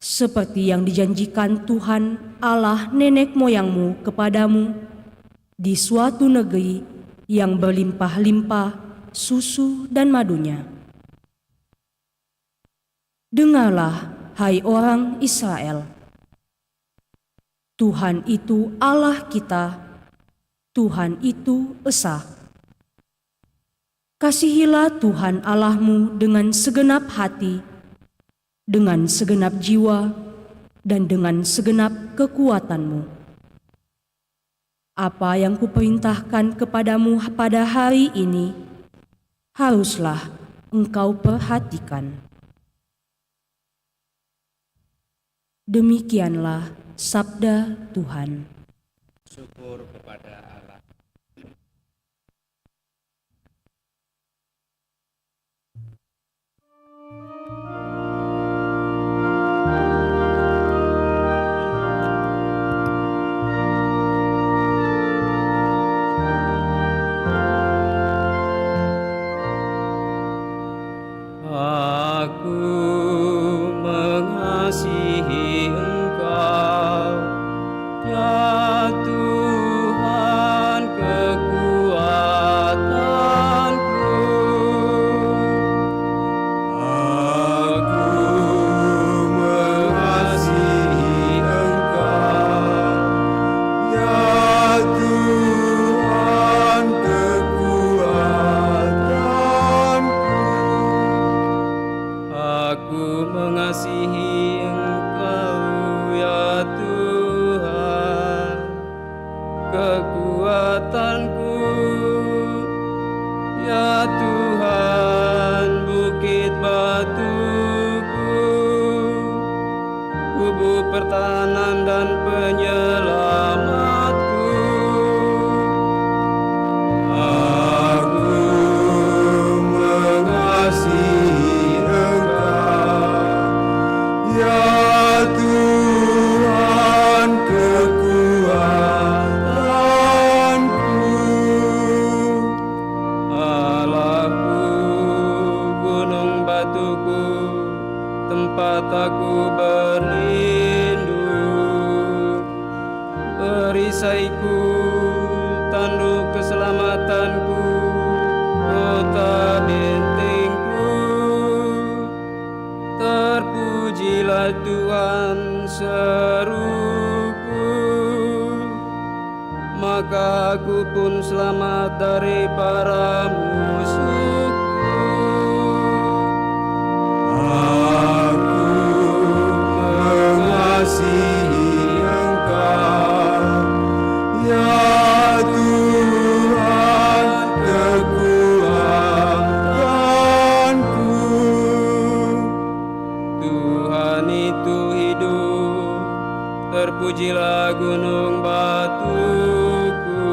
seperti yang dijanjikan Tuhan Allah nenek moyangmu kepadamu, di suatu negeri yang berlimpah-limpah susu dan madunya. Dengarlah, hai orang Israel. Tuhan itu Allah kita, Tuhan itu esa. Kasihilah Tuhan Allahmu dengan segenap hati, dengan segenap jiwa, dan dengan segenap kekuatanmu. Apa yang kuperintahkan kepadamu pada hari ini, haruslah engkau perhatikan. Demikianlah sabda Tuhan. Syukur kepada Allah. tempat aku berlindung. keselamatanku, kota bentengku. Terpujilah Tuhan, seruku, maka aku pun selamat dari para musuhku. Aku mengasihi Engkau, ya Tuhan kekuatanku. Tuhan itu hidup, terpujilah gunung batuku,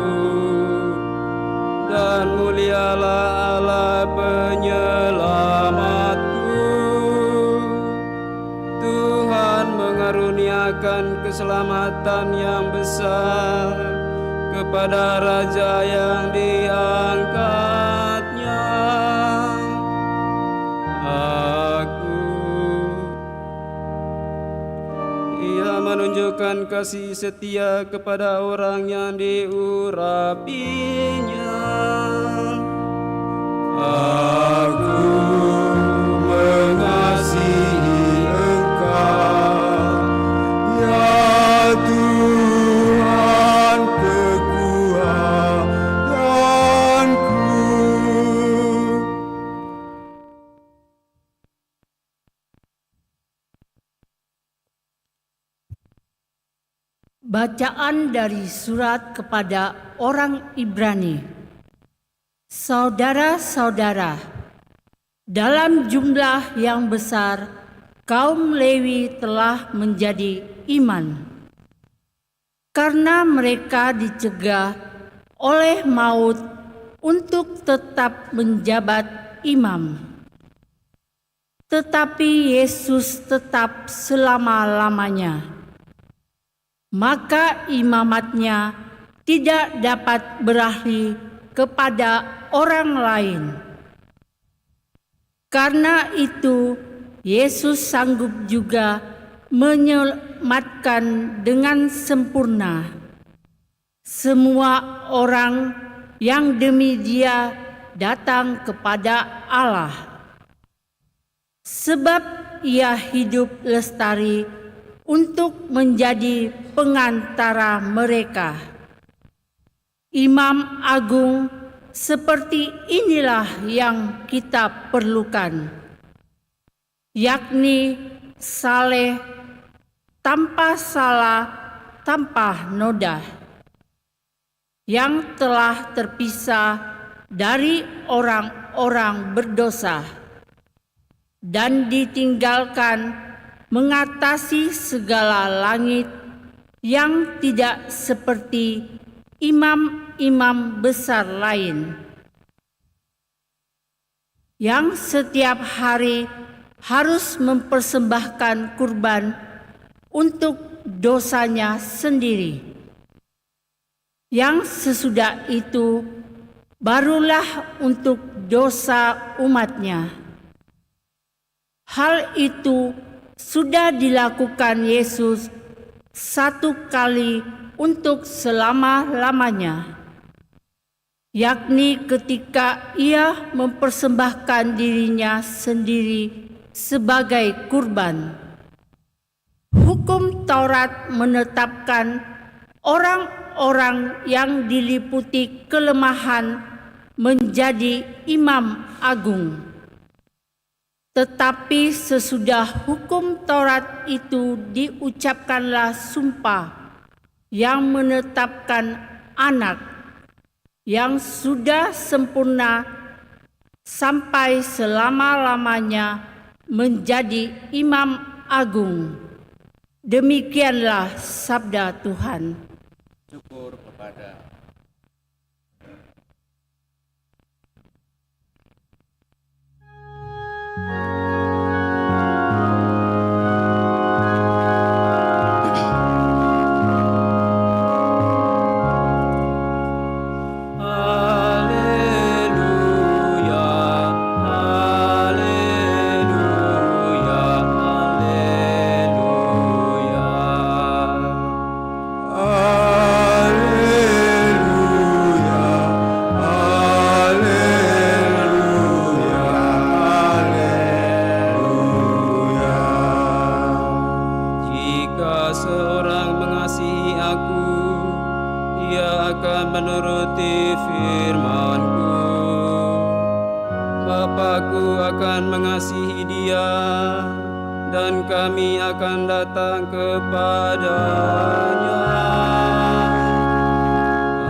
dan mulialah Allah penyelamatku. Tuhan mengaruniakan keselamatan yang besar kepada raja yang diangkatnya. Ia menunjukkan kasih setia kepada orang yang diurapinya. Aku mengasihi Engkau, ya Tuhan kekuatanku. Bacaan dari surat kepada orang Ibrani. Saudara-saudara, dalam jumlah yang besar, kaum Lewi telah menjadi iman. Karena mereka dicegah oleh maut untuk tetap menjabat imam. Tetapi Yesus tetap selama-lamanya. Maka imamatnya tidak dapat beralih kepada orang lain. Karena itu, Yesus sanggup juga menyelamatkan dengan sempurna semua orang yang demi Dia datang kepada Allah. Sebab Ia hidup lestari untuk menjadi pengantara mereka. Imam agung seperti inilah yang kita perlukan, yakni saleh, tanpa salah, tanpa noda, yang telah terpisah dari orang-orang berdosa dan ditinggalkan mengatasi segala langit, yang tidak seperti imam-imam besar lain, yang setiap hari harus mempersembahkan kurban untuk dosanya sendiri. Yang sesudah itu barulah untuk dosa umatnya. Hal itu sudah dilakukan Yesus satu kali untuk selama-lamanya, yakni ketika Ia mempersembahkan dirinya sendiri sebagai kurban. Hukum Taurat menetapkan orang-orang yang diliputi kelemahan menjadi imam agung. Tetapi sesudah hukum Taurat itu diucapkanlah sumpah yang menetapkan Anak yang sudah sempurna sampai selama-lamanya menjadi imam agung. Demikianlah sabda Tuhan. Syukur kepada menuruti firman-Ku. Bapakku akan mengasihi dia, dan kami akan datang kepadanya.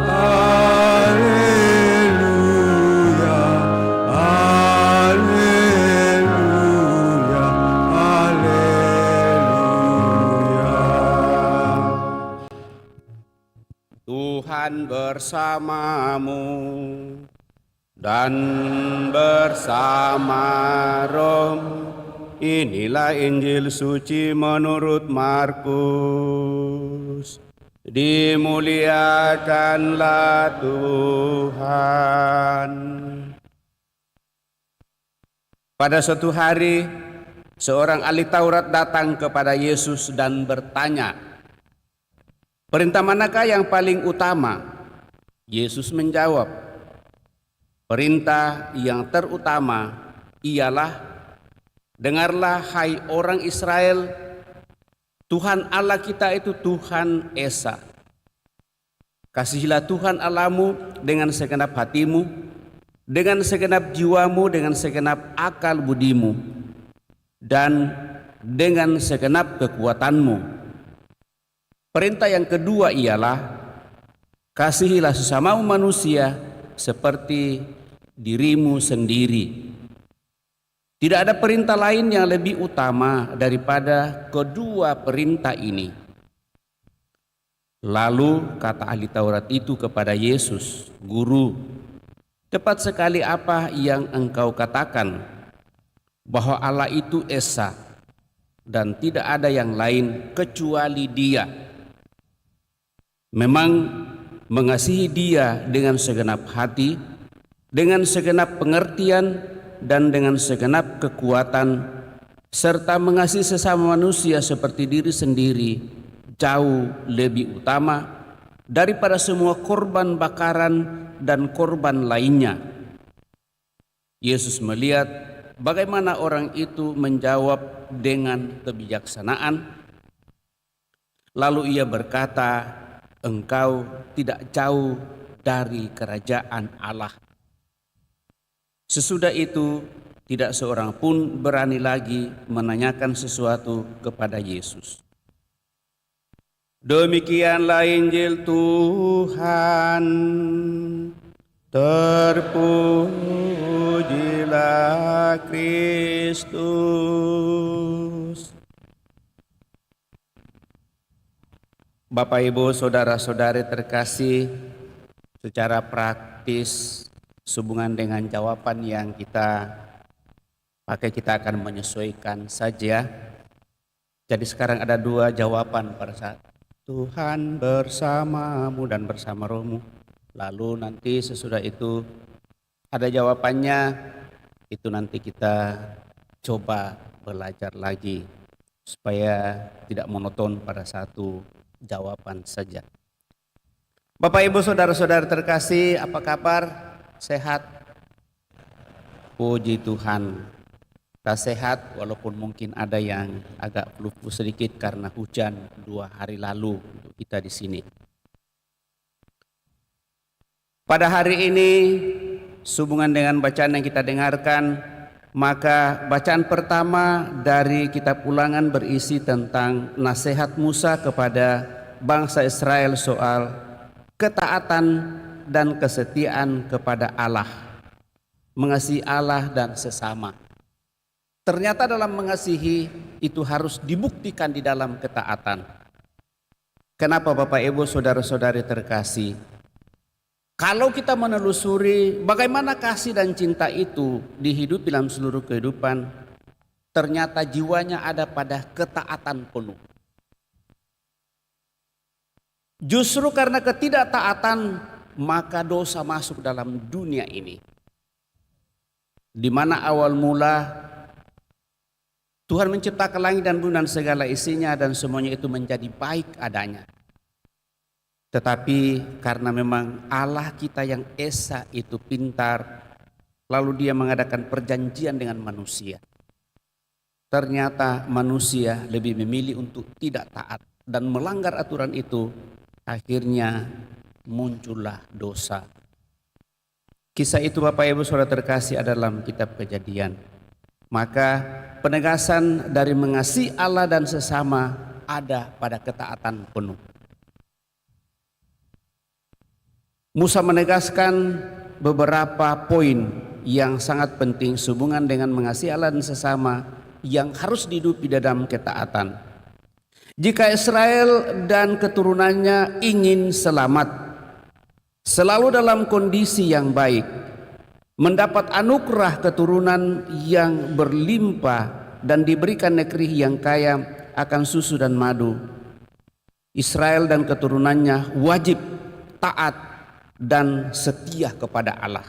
Haleluya, haleluya, haleluya. Tuhan bersamamu dan bersama rohmu. Inilah Injil suci menurut Markus. Dimuliakanlah Tuhan. Pada suatu hari, seorang ahli Taurat datang kepada Yesus dan bertanya, "Perintah manakah yang paling utama?" Yesus menjawab, "Perintah yang terutama ialah, dengarlah hai orang Israel, Tuhan Allah kita itu Tuhan Esa. Kasihilah Tuhan Allahmu dengan segenap hatimu, dengan segenap jiwamu, dengan segenap akal budimu, dan dengan segenap kekuatanmu. Perintah yang kedua ialah, kasihilah sesamamu manusia seperti dirimu sendiri. Tidak ada perintah lain yang lebih utama daripada kedua perintah ini." Lalu kata ahli Taurat itu kepada Yesus, "Guru, tepat sekali apa yang engkau katakan, bahwa Allah itu Esa dan tidak ada yang lain kecuali Dia. Memang mengasihi Dia dengan segenap hati, dengan segenap pengertian, dan dengan segenap kekuatan, serta mengasihi sesama manusia seperti diri sendiri, jauh lebih utama daripada semua korban bakaran dan korban lainnya." Yesus melihat bagaimana orang itu menjawab dengan kebijaksanaan, lalu ia berkata, "Engkau tidak jauh dari kerajaan Allah." Sesudah itu, tidak seorang pun berani lagi menanyakan sesuatu kepada Yesus. Demikianlah Injil Tuhan. Terpujilah Kristus. Bapak, Ibu, saudara-saudari terkasih, secara praktis sehubungan dengan jawaban yang kita pakai, kita akan menyesuaikan saja. Jadi sekarang ada dua jawaban pada saat Tuhan bersamamu dan bersama rohmu. Lalu nanti sesudah itu ada jawabannya, itu nanti kita coba belajar lagi supaya tidak monoton pada satu jawaban saja. Bapak, Ibu, saudara-saudara terkasih, apa kabar? Sehat? Puji Tuhan, kita sehat walaupun mungkin ada yang agak flu sedikit karena hujan 2 hari lalu untuk kita di sini. Pada hari ini, sehubungan dengan bacaan yang kita dengarkan, maka bacaan pertama dari kitab Ulangan berisi tentang nasihat Musa kepada bangsa Israel soal ketaatan dan kesetiaan kepada Allah, mengasihi Allah dan sesama. Ternyata dalam mengasihi itu harus dibuktikan di dalam ketaatan. Kenapa Bapak, Ibu, saudara-saudari terkasih? Kalau kita menelusuri bagaimana kasih dan cinta itu dihidupi dalam seluruh kehidupan, ternyata jiwanya ada pada ketaatan penuh. Justru karena ketidaktaatan, maka dosa masuk dalam dunia ini. Di mana awal mula Tuhan menciptakan langit dan bumi dan segala isinya, dan semuanya itu menjadi baik adanya. Tetapi karena memang Allah kita yang Esa itu pintar, lalu Dia mengadakan perjanjian dengan manusia. Ternyata manusia lebih memilih untuk tidak taat dan melanggar aturan itu. Akhirnya muncullah dosa. Kisah itu Bapak Ibu Saudara terkasih ada dalam kitab Kejadian. Maka penegasan dari mengasihi Allah dan sesama ada pada ketaatan penuh. Musa menegaskan beberapa poin yang sangat penting sehubungan dengan mengasihi Allah dan sesama yang harus dihidupi dalam ketaatan. Jika Israel dan keturunannya ingin selamat, selalu dalam kondisi yang baik, mendapat anugerah keturunan yang berlimpah dan diberikan negeri yang kaya akan susu dan madu, Israel dan keturunannya wajib taat dan setia kepada Allah.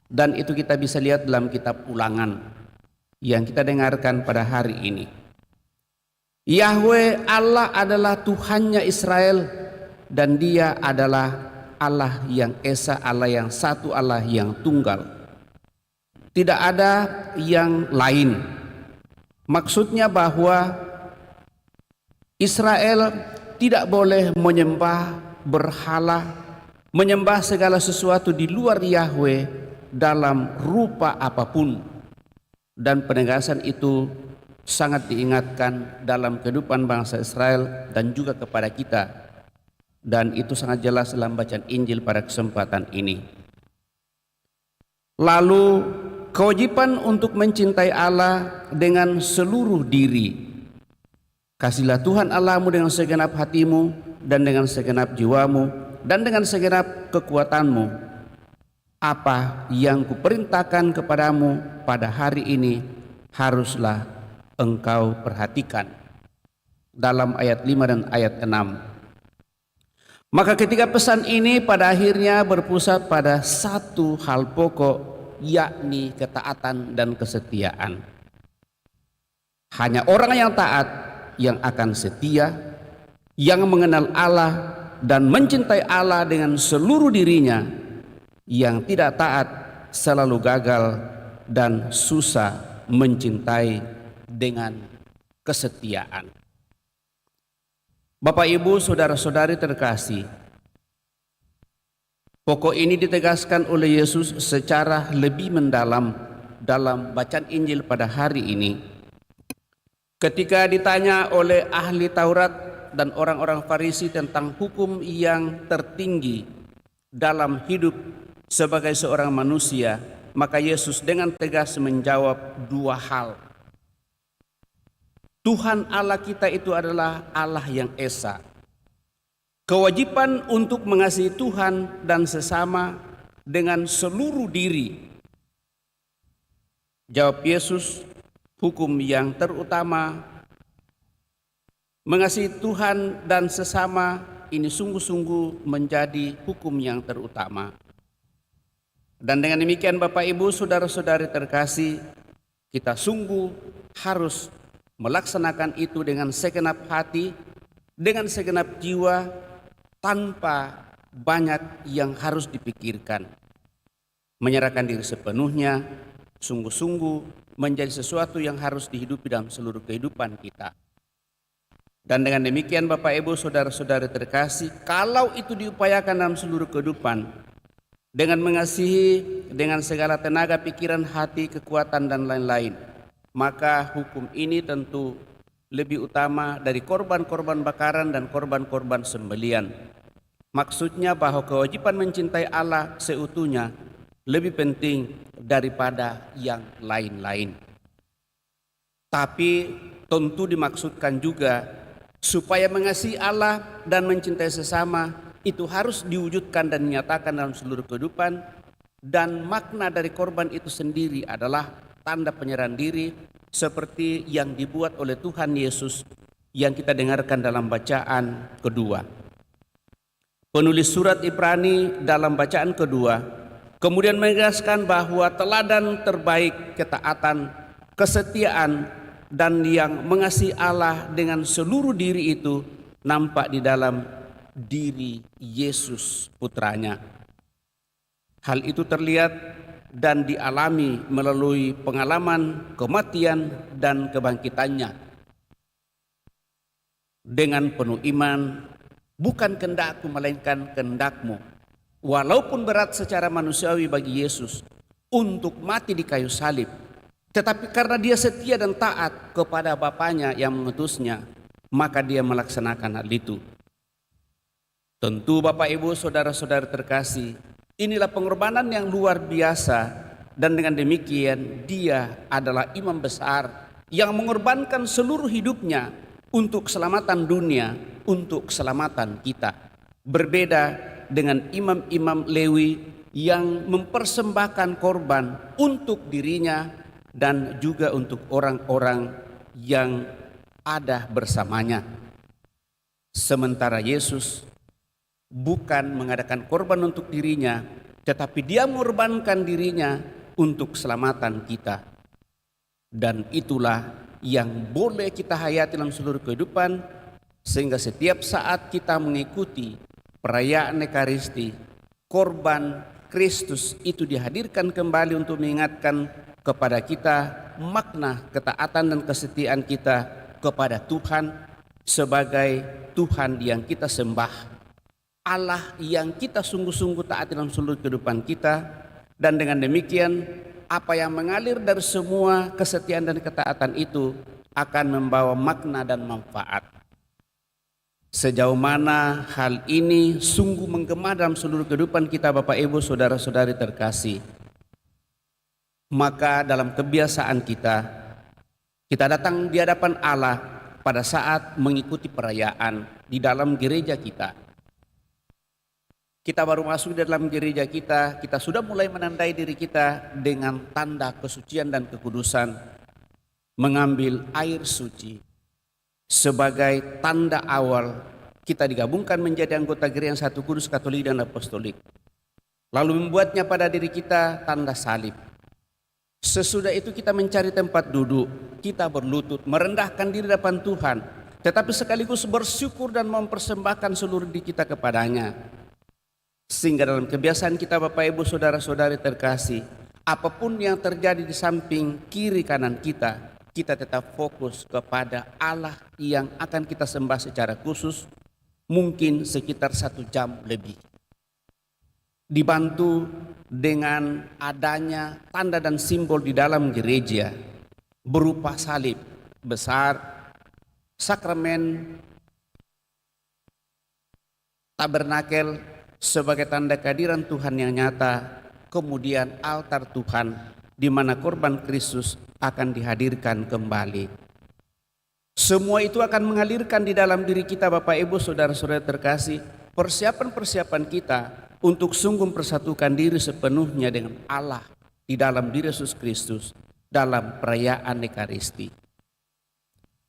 Dan itu kita bisa lihat dalam kitab Ulangan yang kita dengarkan pada hari ini. Yahweh Allah adalah Tuhannya Israel, dan Dia adalah Allah yang Esa, Allah yang satu, Allah yang tunggal. Tidak ada yang lain. Maksudnya bahwa Israel tidak boleh menyembah berhala, menyembah segala sesuatu di luar Yahweh dalam rupa apapun. Dan penegasan itu sangat diingatkan dalam kehidupan bangsa Israel dan juga kepada kita. Dan itu sangat jelas dalam bacaan Injil pada kesempatan ini. Lalu kewajiban untuk mencintai Allah dengan seluruh diri. Kasihlah Tuhan Allahmu dengan segenap hatimu dan dengan segenap jiwamu dan dengan segenap kekuatanmu. Apa yang kuperintahkan kepadamu pada hari ini haruslah engkau perhatikan. Dalam ayat 5 dan ayat 6. Maka ketika pesan ini pada akhirnya berpusat pada satu hal pokok, yakni ketaatan dan kesetiaan. Hanya orang yang taat yang akan setia, yang mengenal Allah dan mencintai Allah dengan seluruh dirinya. Yang tidak taat selalu gagal dan susah mencintai dengan kesetiaan. Bapak, Ibu, saudara-saudari terkasih, pokok ini ditegaskan oleh Yesus secara lebih mendalam dalam bacaan Injil pada hari ini. Ketika ditanya oleh ahli Taurat dan orang-orang Farisi tentang hukum yang tertinggi dalam hidup sebagai seorang manusia, maka Yesus dengan tegas menjawab dua hal. Tuhan Allah kita itu adalah Allah yang Esa. Kewajiban untuk mengasihi Tuhan dan sesama dengan seluruh diri. Jawab Yesus, hukum yang terutama mengasihi Tuhan dan sesama ini sungguh-sungguh menjadi hukum yang terutama. Dan dengan demikian Bapak, Ibu, saudara-saudari terkasih, kita sungguh harus melaksanakan itu dengan segenap hati, dengan segenap jiwa, tanpa banyak yang harus dipikirkan. Menyerahkan diri sepenuhnya, sungguh-sungguh menjadi sesuatu yang harus dihidupi dalam seluruh kehidupan kita. Dan dengan demikian Bapak, Ibu, saudara-saudari terkasih, kalau itu diupayakan dalam seluruh kehidupan, dengan mengasihi dengan segala tenaga, pikiran, hati, kekuatan, dan lain-lain, maka hukum ini tentu lebih utama dari korban-korban bakaran dan korban-korban sembelian. Maksudnya bahwa kewajiban mencintai Allah seutuhnya lebih penting daripada yang lain-lain. Tapi tentu dimaksudkan juga supaya mengasihi Allah dan mencintai sesama itu harus diwujudkan dan dinyatakan dalam seluruh kehidupan. Dan makna dari korban itu sendiri adalah tanda penyerahan diri seperti yang dibuat oleh Tuhan Yesus yang kita dengarkan dalam bacaan kedua. Penulis surat Ibrani dalam bacaan kedua kemudian menegaskan bahwa teladan terbaik ketaatan, kesetiaan, dan yang mengasihi Allah dengan seluruh diri itu nampak di dalam diri Yesus putranya. Hal itu terlihat dan dialami melalui pengalaman kematian dan kebangkitannya. Dengan penuh iman Bukan kehendakku melainkan kehendakmu. Walaupun berat secara manusiawi bagi Yesus untuk mati di kayu salib, tetapi karena dia setia dan taat kepada Bapanya yang mengutusnya, maka dia melaksanakan hal itu. Tentu Bapak Ibu saudara-saudara terkasih, inilah pengorbanan yang luar biasa, dan dengan demikian dia adalah imam besar yang mengorbankan seluruh hidupnya untuk keselamatan dunia, untuk keselamatan kita. Berbeda dengan imam-imam Lewi yang mempersembahkan korban untuk dirinya dan juga untuk orang-orang yang ada bersamanya. Sementara Yesus bukan mengadakan korban untuk dirinya, tetapi dia mengorbankan dirinya untuk keselamatan kita. Dan itulah yang boleh kita hayati dalam seluruh kehidupan, sehingga setiap saat kita mengikuti perayaan Ekaristi, korban Kristus itu dihadirkan kembali untuk mengingatkan kepada kita makna ketaatan dan kesetiaan kita kepada Tuhan sebagai Tuhan yang kita sembah, Allah yang kita sungguh-sungguh taati dalam seluruh kehidupan kita. Dan dengan demikian apa yang mengalir dari semua kesetiaan dan ketaatan itu akan membawa makna dan manfaat. Sejauh mana hal ini sungguh menggema dalam seluruh kehidupan kita Bapak Ibu saudara-saudari terkasih, maka dalam kebiasaan kita datang di hadapan Allah pada saat mengikuti perayaan di dalam gereja kita. Kita baru masuk di dalam gereja kita sudah mulai menandai diri kita dengan tanda kesucian dan kekudusan, mengambil air suci sebagai tanda awal kita digabungkan menjadi anggota gereja yang satu, kudus, katolik, dan apostolik. Lalu membuatnya pada diri kita tanda salib. Sesudah itu kita mencari tempat duduk, kita berlutut, merendahkan diri di depan Tuhan, tetapi sekaligus bersyukur dan mempersembahkan seluruh diri kita kepadanya. Sehingga dalam kebiasaan kita Bapak Ibu saudara-saudari terkasih, apapun yang terjadi di samping kiri kanan kita tetap fokus kepada Allah yang akan kita sembah secara khusus, mungkin sekitar 1 jam lebih. Dibantu dengan adanya tanda dan simbol di dalam gereja berupa salib besar, sakramen tabernakel sebagai tanda kehadiran Tuhan yang nyata, kemudian altar Tuhan di mana korban Kristus akan dihadirkan kembali. Semua itu akan mengalirkan di dalam diri kita Bapak Ibu saudara-saudara terkasih persiapan-persiapan kita untuk sungguh mempersatukan diri sepenuhnya dengan Allah di dalam diri Yesus Kristus dalam perayaan Ekaristi.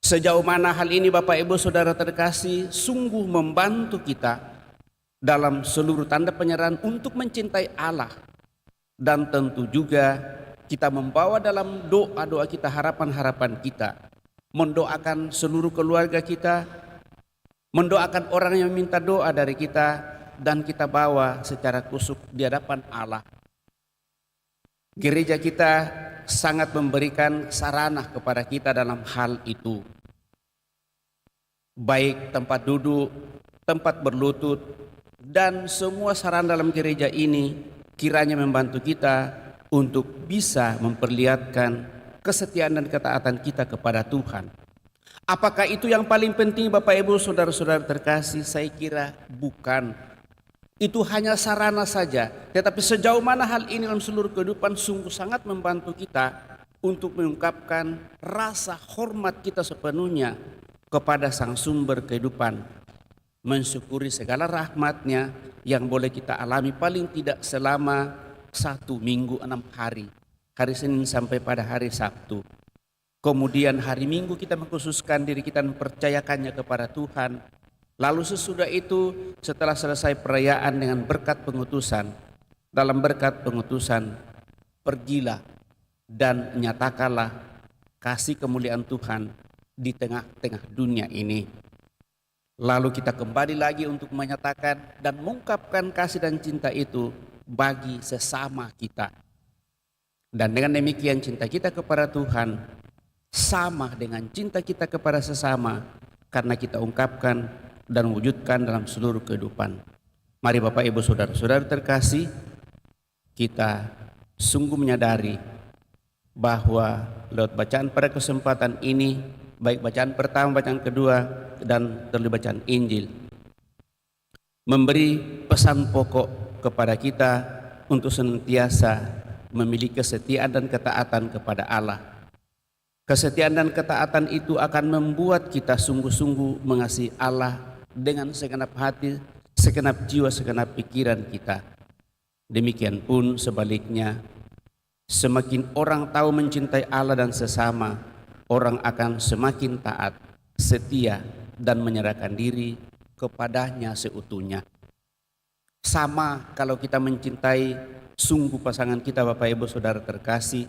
Sejauh mana hal ini Bapak Ibu saudara terkasih sungguh membantu kita dalam seluruh tanda penyerahan untuk mencintai Allah, dan tentu juga kita membawa dalam doa-doa kita harapan-harapan kita, mendoakan seluruh keluarga kita, mendoakan orang yang minta doa dari kita, dan kita bawa secara kusuk di hadapan Allah. Gereja kita sangat memberikan sarana kepada kita dalam hal itu, baik tempat duduk, tempat berlutut, dan semua sarana dalam gereja ini kiranya membantu kita untuk bisa memperlihatkan kesetiaan dan ketaatan kita kepada Tuhan. Apakah itu yang paling penting Bapak Ibu saudara-saudara terkasih? Saya kira bukan. Itu hanya sarana saja. Tetapi sejauh mana hal ini dalam seluruh kehidupan sungguh sangat membantu kita untuk mengungkapkan rasa hormat kita sepenuhnya kepada Sang Sumber kehidupan, mensyukuri segala rahmat-Nya yang boleh kita alami paling tidak selama 1 minggu 6 hari, hari Senin sampai pada hari Sabtu. Kemudian hari Minggu kita mengkhususkan diri kita mempercayakannya kepada Tuhan. Lalu sesudah itu setelah selesai perayaan dengan berkat pengutusan, dalam berkat pengutusan pergilah dan nyatakanlah kasih kemuliaan Tuhan di tengah-tengah dunia ini. Lalu kita kembali lagi untuk menyatakan dan mengungkapkan kasih dan cinta itu bagi sesama kita. Dan dengan demikian cinta kita kepada Tuhan sama dengan cinta kita kepada sesama, karena kita ungkapkan dan wujudkan dalam seluruh kehidupan. Mari Bapak Ibu Saudara-saudara terkasih, kita sungguh menyadari bahwa lewat bacaan pada kesempatan ini, baik bacaan pertama, bacaan kedua, dan terlebih bacaan Injil, memberi pesan pokok kepada kita untuk senantiasa memiliki kesetiaan dan ketaatan kepada Allah. Kesetiaan dan ketaatan itu akan membuat kita sungguh-sungguh mengasihi Allah dengan segenap hati, segenap jiwa, segenap pikiran kita. Demikian pun sebaliknya, semakin orang tahu mencintai Allah dan sesama, orang akan semakin taat, setia, dan menyerahkan diri kepadanya seutuhnya. Sama kalau kita mencintai sungguh pasangan kita, Bapak Ibu Saudara terkasih,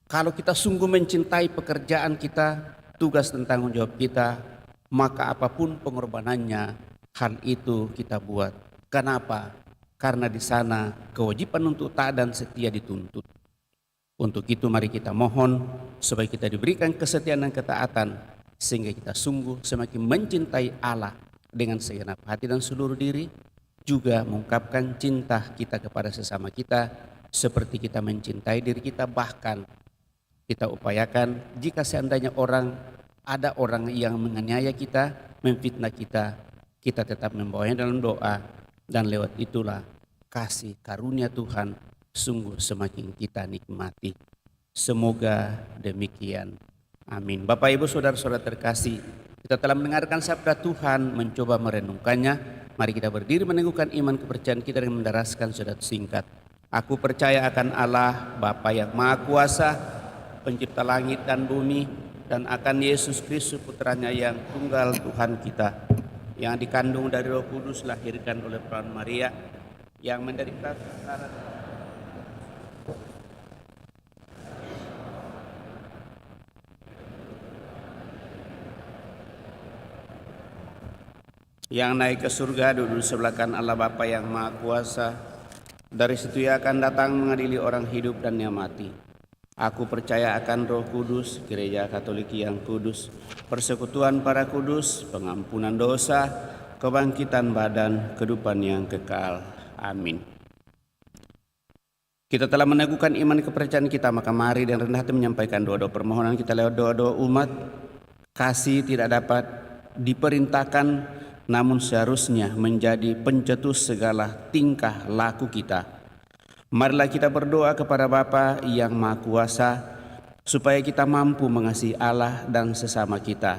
kalau kita sungguh mencintai pekerjaan kita, tugas dan tanggung jawab kita, maka apapun pengorbanannya, hal itu kita buat. Kenapa? Karena di sana kewajiban untuk taat dan setia dituntut. Untuk itu mari kita mohon supaya kita diberikan kesetiaan dan ketaatan, sehingga kita sungguh semakin mencintai Allah dengan segenap hati dan seluruh diri, juga mengungkapkan cinta kita kepada sesama kita seperti kita mencintai diri kita. Bahkan kita upayakan jika seandainya ada orang yang menganiaya kita, memfitnah kita, kita tetap membawanya dalam doa, dan lewat itulah kasih karunia Tuhan sungguh semakin kita nikmati. Semoga demikian. Amin. Bapak Ibu Saudara-saudara terkasih, kita telah mendengarkan sabda Tuhan, mencoba merenungkannya. Mari kita berdiri meneguhkan iman kepercayaan kita dengan mendaraskan saudara singkat. Aku percaya akan Allah, Bapa yang Maha Kuasa, pencipta langit dan bumi, dan akan Yesus Kristus putranya yang tunggal Tuhan kita, yang dikandung dari Roh Kudus, lahirkan oleh perawan Maria, yang menderita sengsara, yang naik ke surga, duduk sebelah kanan Allah Bapa yang Maha Kuasa. Dari situ ia akan datang mengadili orang hidup dan yang mati. Aku percaya akan Roh Kudus, Gereja Katolik yang kudus, persekutuan para kudus, pengampunan dosa, kebangkitan badan, kehidupan yang kekal. Amin. Kita telah meneguhkan iman kepercayaan kita, maka mari dan rendah hati menyampaikan doa-doa permohonan kita lewat doa-doa umat. Kasih tidak dapat diperintahkan, namun seharusnya menjadi pencetus segala tingkah laku kita. Marilah kita berdoa kepada Bapa yang Maha Kuasa, supaya kita mampu mengasihi Allah dan sesama kita.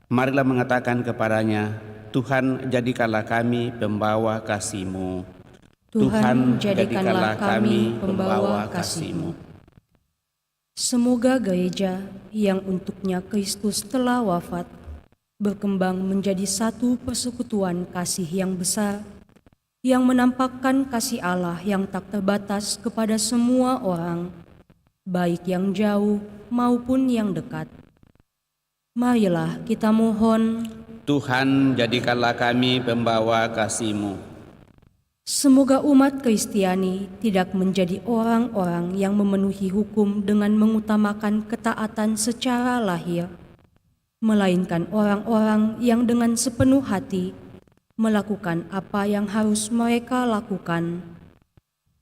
Marilah mengatakan kepadanya, Tuhan jadikanlah kami pembawa kasih-Mu. Tuhan jadikanlah kami pembawa kasih-Mu. Semoga gereja yang untuknya Kristus telah wafat berkembang menjadi satu persekutuan kasih yang besar, yang menampakkan kasih Allah yang tak terbatas kepada semua orang, baik yang jauh maupun yang dekat. Marilah kita mohon, Tuhan jadikanlah kami pembawa kasih-Mu. semoga umat Kristiani tidak menjadi orang-orang yang memenuhi hukum dengan mengutamakan ketaatan secara lahir, melainkan orang-orang yang dengan sepenuh hati melakukan apa yang harus mereka lakukan.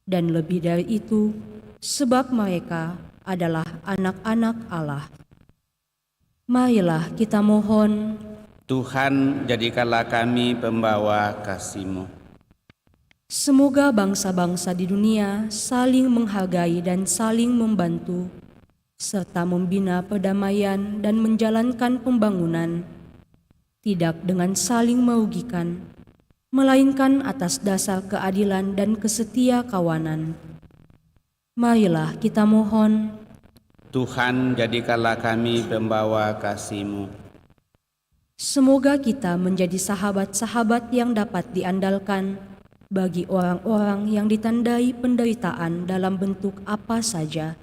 Dan lebih dari itu, sebab mereka adalah anak-anak Allah. Marilah kita mohon, Tuhan jadikanlah kami pembawa kasih-Mu. semoga bangsa-bangsa di dunia saling menghargai dan saling membantu, serta membina perdamaian dan menjalankan pembangunan, tidak dengan saling merugikan, melainkan atas dasar keadilan dan kesetia kawanan. Marilah kita mohon, Tuhan jadikanlah kami pembawa kasih-Mu. semoga kita menjadi sahabat-sahabat yang dapat diandalkan bagi orang-orang yang ditandai penderitaan dalam bentuk apa saja.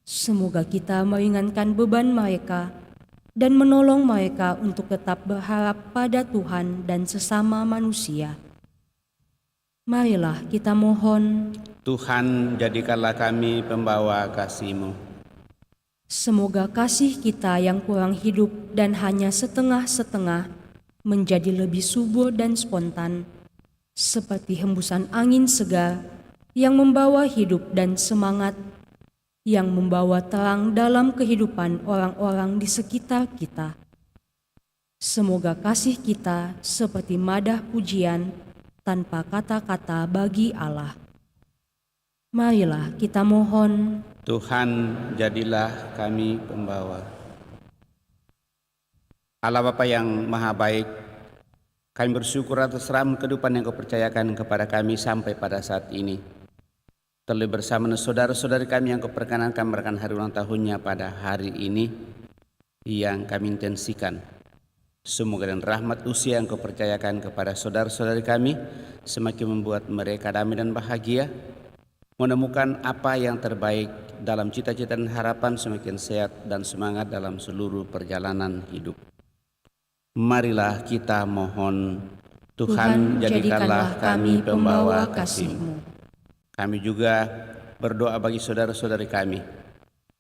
Semoga kita meringankan beban mereka dan menolong mereka untuk tetap berharap pada Tuhan dan sesama manusia. Marilah kita mohon, Tuhan jadikanlah kami pembawa kasih-Mu. semoga kasih kita yang kurang hidup dan hanya setengah-setengah menjadi lebih subur dan spontan, seperti hembusan angin segar yang membawa hidup dan semangat, yang membawa terang dalam kehidupan orang-orang di sekitar kita. Semoga kasih kita seperti madah pujian tanpa kata-kata bagi Allah. Marilah kita mohon. Tuhan, jadilah kami pembawa. Allah Bapa yang Maha Baik, kami bersyukur atas rahmat kehidupan yang Kau percayakan kepada kami sampai pada saat ini. Terlebih bersama saudara-saudari kami yang Kau perkenankan merayakan hari ulang tahunnya pada hari ini yang kami intensikan. Semoga dengan rahmat usia yang Kau percayakan kepada saudara-saudari kami semakin membuat mereka damai dan bahagia, menemukan apa yang terbaik dalam cita-cita dan harapan, semakin sehat dan semangat dalam seluruh perjalanan hidup. Marilah kita mohon. Tuhan, jadikanlah kami pembawa kasih-Mu. Kami juga berdoa bagi saudara-saudari kami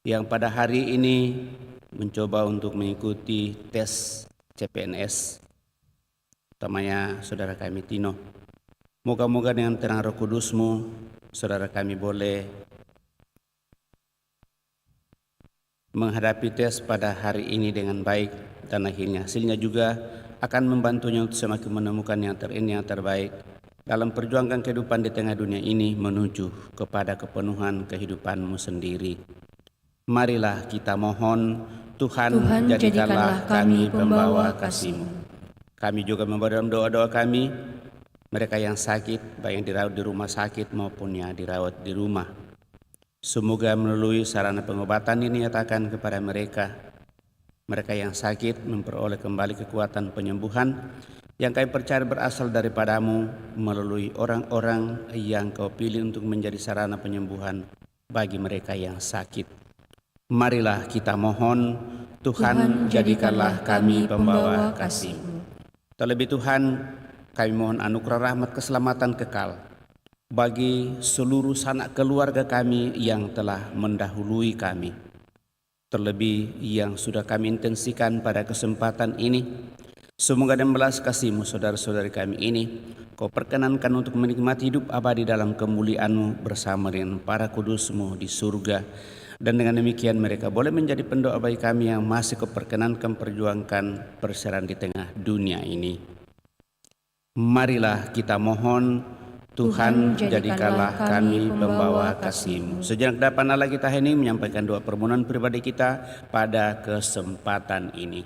yang pada hari ini mencoba untuk mengikuti tes CPNS, utamanya saudara kami Tino. Moga-moga dengan terang Roh Kudus-Mu, saudara kami boleh menghadapi tes pada hari ini dengan baik, dan akhirnya hasilnya juga akan membantunya untuk semakin menemukan yang terbaik dalam perjuangan kehidupan di tengah dunia ini menuju kepada kepenuhan kehidupan-Mu sendiri. Marilah kita mohon. Tuhan, jadikanlah kami pembawa kasih-Mu. Kami juga membawa dalam doa-doa kami mereka yang sakit, baik yang dirawat di rumah sakit maupun yang dirawat di rumah. Semoga melalui sarana pengobatan ini nyatakan kepada mereka yang sakit memperoleh kembali kekuatan penyembuhan yang kami percaya berasal daripada-Mu melalui orang-orang yang Kau pilih untuk menjadi sarana penyembuhan bagi mereka yang sakit. Marilah kita mohon. Tuhan, jadikanlah kami pembawa kasih-Mu. Terlebih Tuhan, kami mohon anugerah rahmat keselamatan kekal bagi seluruh sanak keluarga kami yang telah mendahului kami. Terlebih yang sudah kami intensikan pada kesempatan ini. Semoga dengan belas kasih-Mu saudara-saudari kami ini Kau perkenankan untuk menikmati hidup abadi dalam kemuliaan-Mu bersama dengan para kudus-Mu di surga. Dan dengan demikian mereka boleh menjadi pendoa bagi kami yang masih Kau perkenankan perjuangkan perseran di tengah dunia ini. Marilah kita mohon. Tuhan, jadikanlah kami pembawa kasih-Mu. Sejenak depan Allah kita hening menyampaikan doa permohonan pribadi kita pada kesempatan ini.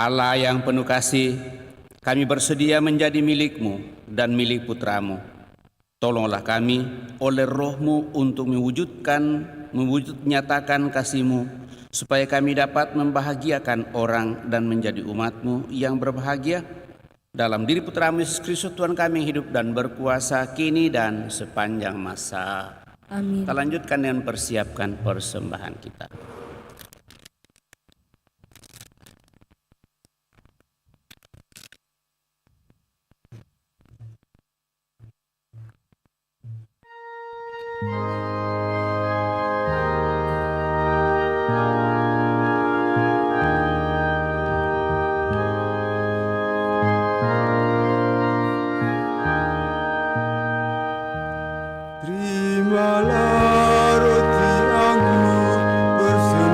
Allah yang penuh kasih, kami bersedia menjadi milik-Mu dan milik Putra-Mu. Tolonglah kami oleh Roh-Mu untuk menyatakan kasih-Mu, supaya kami dapat membahagiakan orang dan menjadi umat-Mu yang berbahagia dalam diri Putra-Mu Yesus Kristus Tuhan kami yang hidup dan berkuasa kini dan sepanjang masa. Amin. Kita lanjutkan dengan persiapkan persembahan kita. Terimalah roti anggur bersama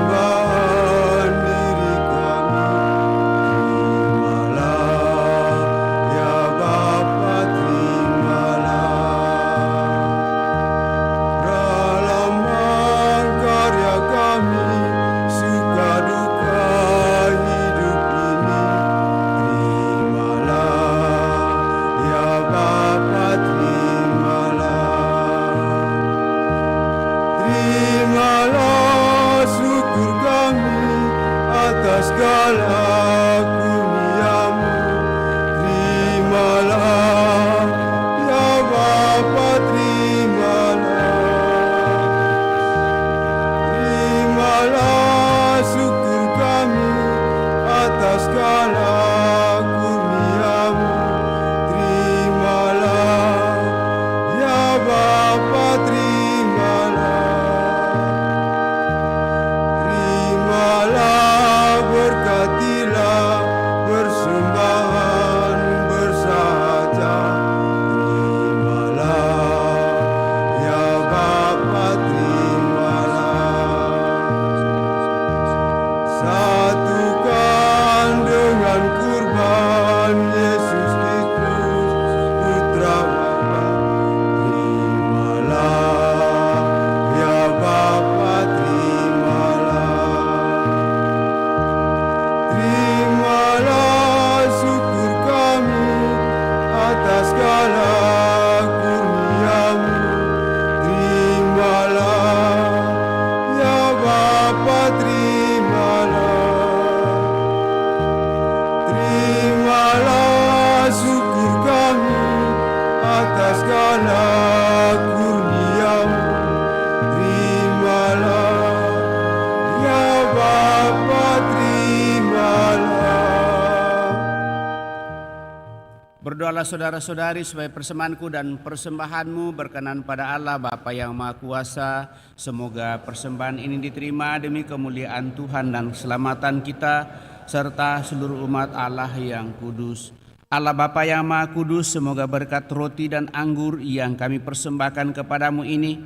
Berdoalah saudara-saudari supaya persembahanku dan persembahanmu berkenan pada Allah Bapa yang Maha Kuasa. Semoga persembahan ini diterima demi kemuliaan Tuhan dan keselamatan kita serta seluruh umat Allah yang kudus. Allah Bapa yang Maha Kudus, semoga berkat roti dan anggur yang kami persembahkan kepadamu ini,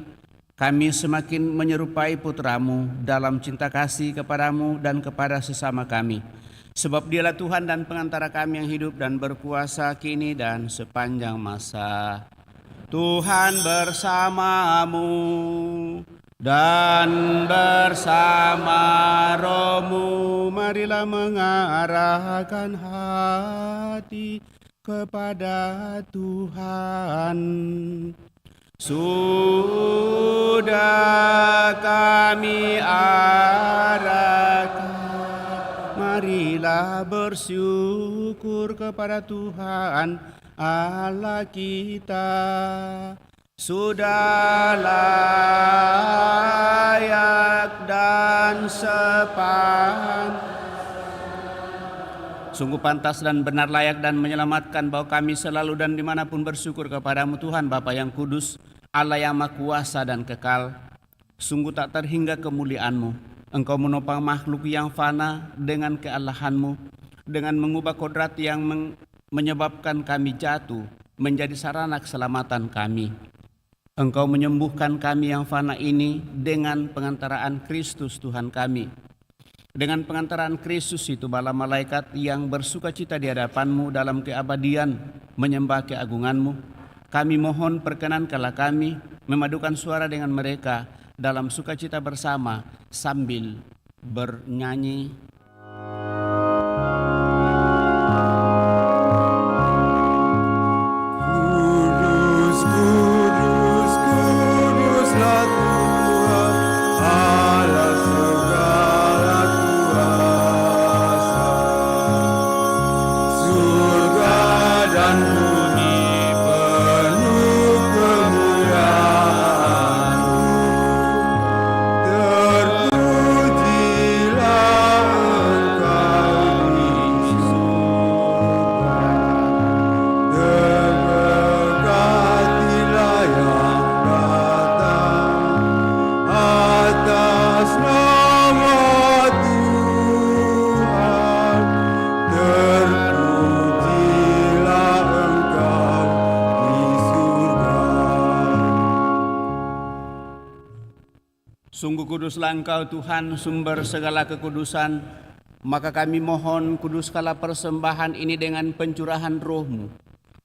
kami semakin menyerupai putramu dalam cinta kasih kepadamu dan kepada sesama kami. Sebab dialah Tuhan dan pengantara kami yang hidup dan berkuasa kini dan sepanjang masa. Tuhan bersamamu dan bersama rohmu, marilah mengarahkan hati kepada Tuhan. Sudah kami arahkan, marilah bersyukur kepada Tuhan Allah kita. Sudah layak dan sungguh pantas dan benar, layak dan menyelamatkan bahwa kami selalu dan dimanapun bersyukur kepadamu Tuhan Bapa yang kudus, Allah yang Maha Kuasa dan kekal. Sungguh tak terhingga kemuliaan-Mu. Engkau menopang makhluk yang fana dengan kealahan-Mu, dengan mengubah kodrat yang menyebabkan kami jatuh menjadi sarana keselamatan kami. Engkau menyembuhkan kami yang fana ini dengan pengantaraan Kristus Tuhan kami. Dengan pengantaraan Kristus itu bala malaikat yang bersukacita di hadapan-Mu dalam keabadian menyembah keagungan-Mu. Kami mohon perkenankanlah kami memadukan suara dengan mereka dalam sukacita bersama sambil bernyanyi. Sungguh kuduslah Engkau Tuhan, sumber segala kekudusan. Maka kami mohon kuduskanlah persembahan ini dengan pencurahan roh-Mu,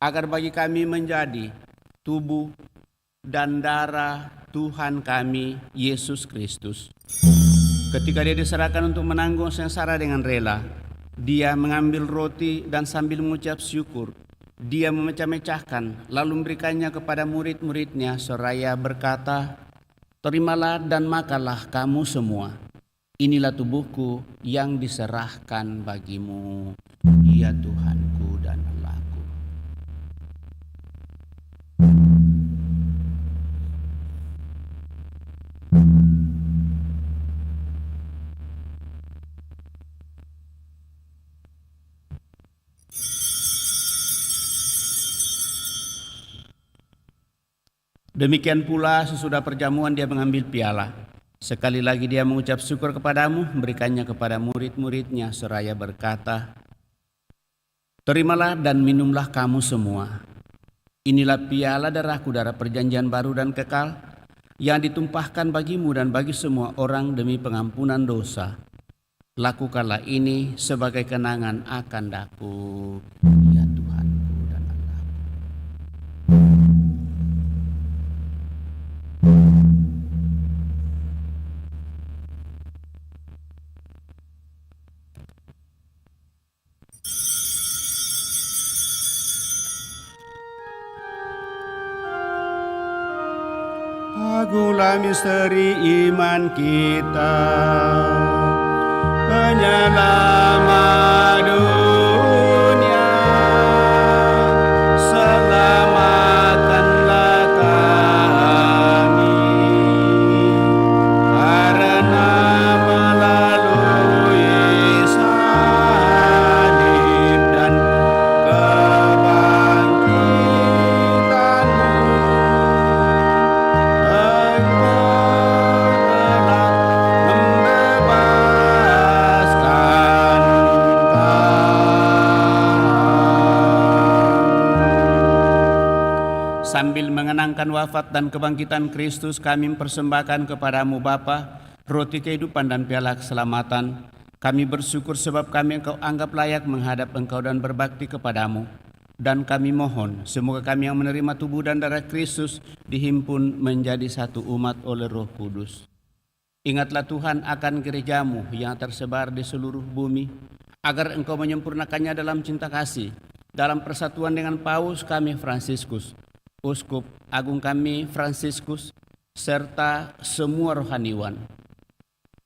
agar bagi kami menjadi tubuh dan darah Tuhan kami, Yesus Kristus. Ketika Dia diserahkan untuk menanggung sengsara dengan rela, Dia mengambil roti dan sambil mengucap syukur, Dia memecah-mecahkan, lalu memberikannya kepada murid-murid-Nya seraya berkata, "Terimalah dan makanlah kamu semua. Inilah tubuhku yang diserahkan bagimu, ya Tuhanku dan Allahku." Demikian pula sesudah perjamuan Dia mengambil piala. Sekali lagi Dia mengucap syukur kepadamu, memberikannya kepada murid-murid-Nya seraya berkata, "Terimalah dan minumlah kamu semua. Inilah piala darahku, darah perjanjian baru dan kekal, yang ditumpahkan bagimu dan bagi semua orang demi pengampunan dosa. Lakukanlah ini sebagai kenangan akan daku, ya Tuhanku dan Allahku." Agunglah misteri iman kita, penyelamat dunia, selamatkanlah kami, karena melalui salib dan kebangkitan Sambil mengenangkan wafat dan kebangkitan Kristus, kami mempersembahkan kepadamu Bapa roti kehidupan dan piala keselamatan. Kami bersyukur sebab kami Engkau anggap layak menghadap Engkau dan berbakti kepadamu. Dan kami mohon, semoga kami yang menerima tubuh dan darah Kristus dihimpun menjadi satu umat oleh Roh Kudus. Ingatlah Tuhan akan gerejamu yang tersebar di seluruh bumi, agar Engkau menyempurnakannya dalam cinta kasih, dalam persatuan dengan Paus kami Fransiskus, Uskup Agung kami Fransiskus, serta semua rohaniwan.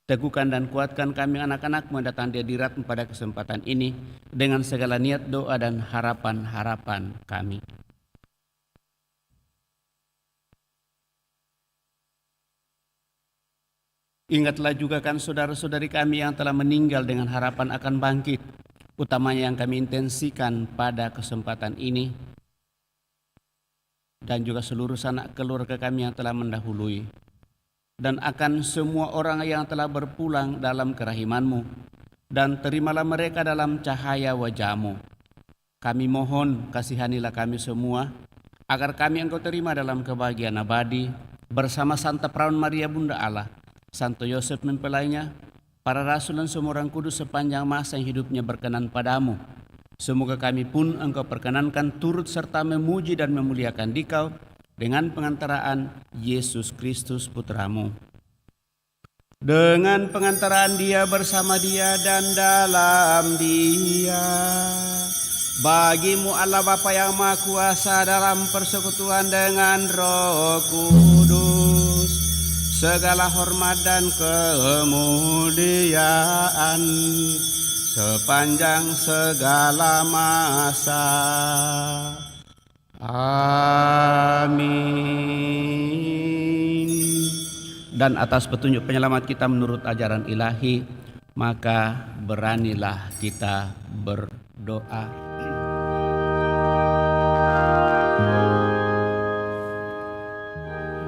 Teguhkan dan kuatkan kami anak-anak-Mu datang di hadirat pada kesempatan ini dengan segala niat doa dan harapan-harapan kami. Ingatlah juga kan saudara-saudari kami yang telah meninggal dengan harapan akan bangkit, utamanya yang kami intensikan pada kesempatan ini, dan juga seluruh sanak keluarga kami yang telah mendahului, dan akan semua orang yang telah berpulang dalam kerahiman-Mu, dan terimalah mereka dalam cahaya wajah-Mu. Kami mohon kasihanilah kami semua, agar kami Engkau terima dalam kebahagiaan abadi, bersama Santa Perawan Maria Bunda Allah, Santo Yosef mempelainya, para rasul dan semua orang kudus sepanjang masa yang hidupnya berkenan padamu. Semoga kami pun Engkau perkenankan turut serta memuji dan memuliakan Dikau, dengan pengantaraan Yesus Kristus Putra-Mu. Dengan pengantaraan Dia, bersama Dia, dan dalam Dia, bagi-Mu Allah Bapa yang Maha Kuasa dalam persekutuan dengan Roh Kudus, segala hormat dan kemuliaan sepanjang segala masa. Amin. Dan atas petunjuk penyelamat kita menurut ajaran ilahi, maka beranilah kita berdoa.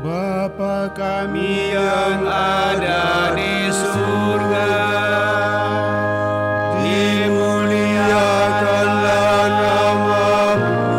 Bapa kami yang ada di surga, dimuliakanlah nama-Mu.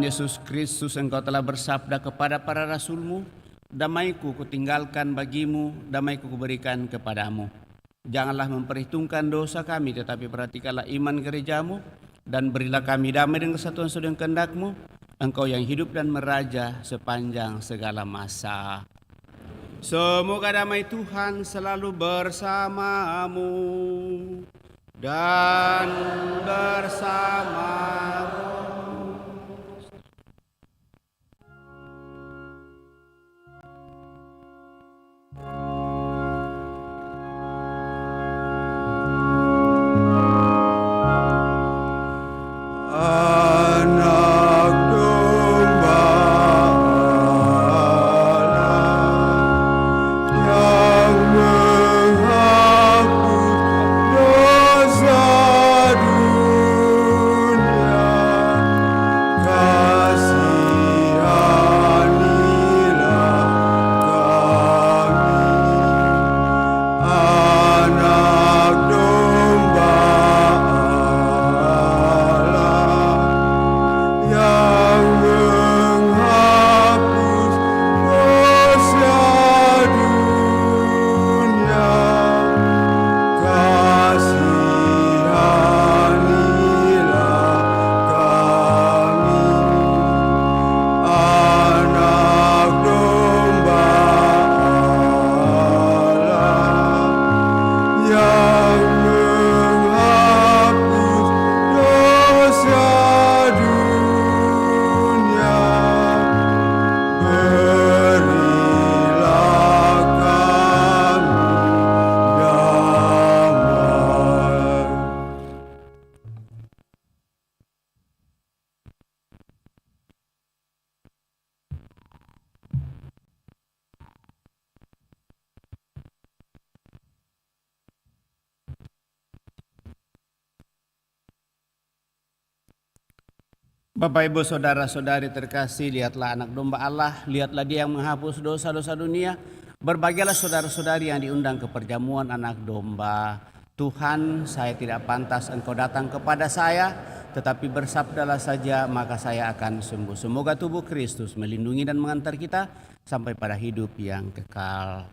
Yesus Kristus, Engkau telah bersabda kepada para rasul-Mu, damai-Ku kutinggalkan bagimu, damai-Ku kuberikan kepadamu. Janganlah memperhitungkan dosa kami, tetapi perhatikanlah iman gereja-Mu, dan berilah kami damai dan kesatuan sesuai dengan kehendak-Mu, Engkau yang hidup dan meraja sepanjang segala masa. Semoga damai Tuhan selalu bersamamu dan bersamamu. Dunia Bapak, Ibu, Saudara-saudari terkasih, lihatlah anak domba Allah, lihatlah Dia yang menghapus dosa-dosa dunia. Berbahagialah saudara-saudari yang diundang ke perjamuan anak domba. Tuhan, saya tidak pantas Engkau datang kepada saya, tetapi bersabdalah saja maka saya akan sembuh. Semoga tubuh Kristus melindungi dan mengantar kita sampai pada hidup yang kekal.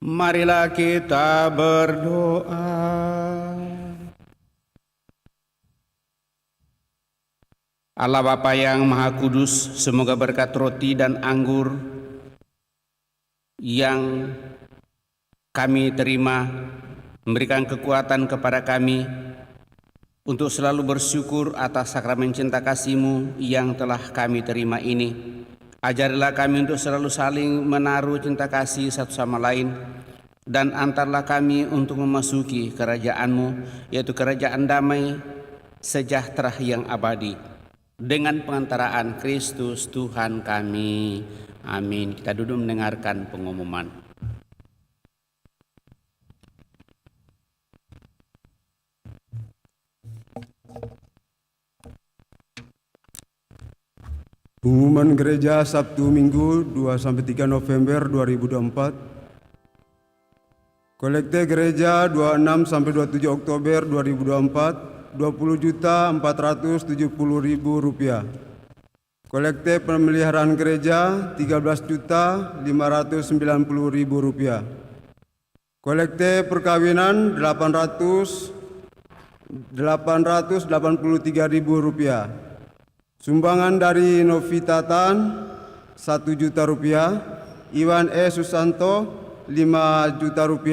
Marilah kita berdoa. Allah Bapa yang Maha Kudus, semoga berkat roti dan anggur yang kami terima memberikan kekuatan kepada kami untuk selalu bersyukur atas sakramen cinta kasih-Mu yang telah kami terima ini. Ajarilah kami untuk selalu saling menaruh cinta kasih satu sama lain, dan antarlah kami untuk memasuki kerajaan-Mu, yaitu kerajaan damai sejahtera yang abadi, dengan pengantaraan Kristus Tuhan kami. Amin. Kita duduk mendengarkan pengumuman. Pengumuman Gereja Sabtu Minggu 2-3 November 2024. Kolekte Gereja 26-27 Oktober 2024 Rp20.470.000. Kolekte pemeliharaan gereja Rp13.590.000. Kolekte perkawinan Rp883.000. Sumbangan dari Novita Tan Rp1.000.000, Iwan E. Susanto Rp5.000.000,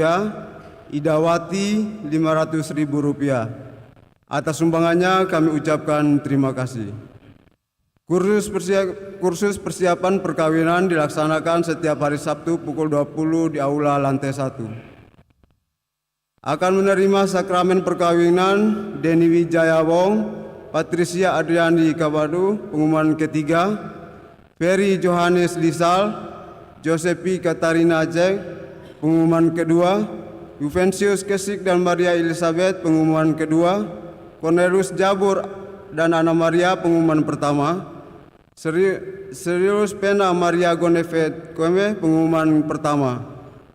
Idawati Rp500.000. Atas sumbangannya kami ucapkan terima kasih. Kursus persiapan perkawinan dilaksanakan setiap hari Sabtu pukul 20 di Aula lantai 1. Akan menerima sakramen perkawinan Denny Wijaya Wong, Patricia Adriani Kabadu, pengumuman ketiga. Ferry Johannes Lisal, Josepi Katarina Ceng, pengumuman kedua. Juvensius Kesik dan Maria Elizabeth, pengumuman kedua. Cornelius Jabur dan Ana Maria, pengumuman pertama. Serius Pena Maria Gonevet Kweme, pengumuman pertama.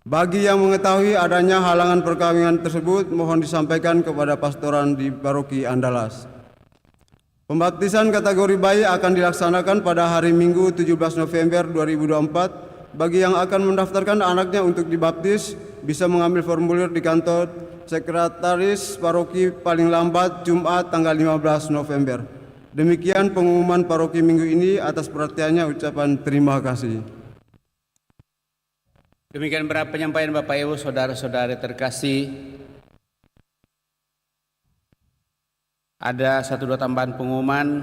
Bagi yang mengetahui adanya halangan perkawinan tersebut, mohon disampaikan kepada pastoran di Paroki Andalas. Pembaptisan kategori bayi akan dilaksanakan pada hari Minggu 17 November 2024. Bagi yang akan mendaftarkan anaknya untuk dibaptis, bisa mengambil formulir di kantor Sekretaris Paroki paling lambat Jumat tanggal 15 November. Demikian pengumuman Paroki minggu ini. Atas perhatiannya ucapan terima kasih. Demikian beberapa penyampaian Bapak Ibu saudara-saudari terkasih. Ada 1-2 tambahan pengumuman.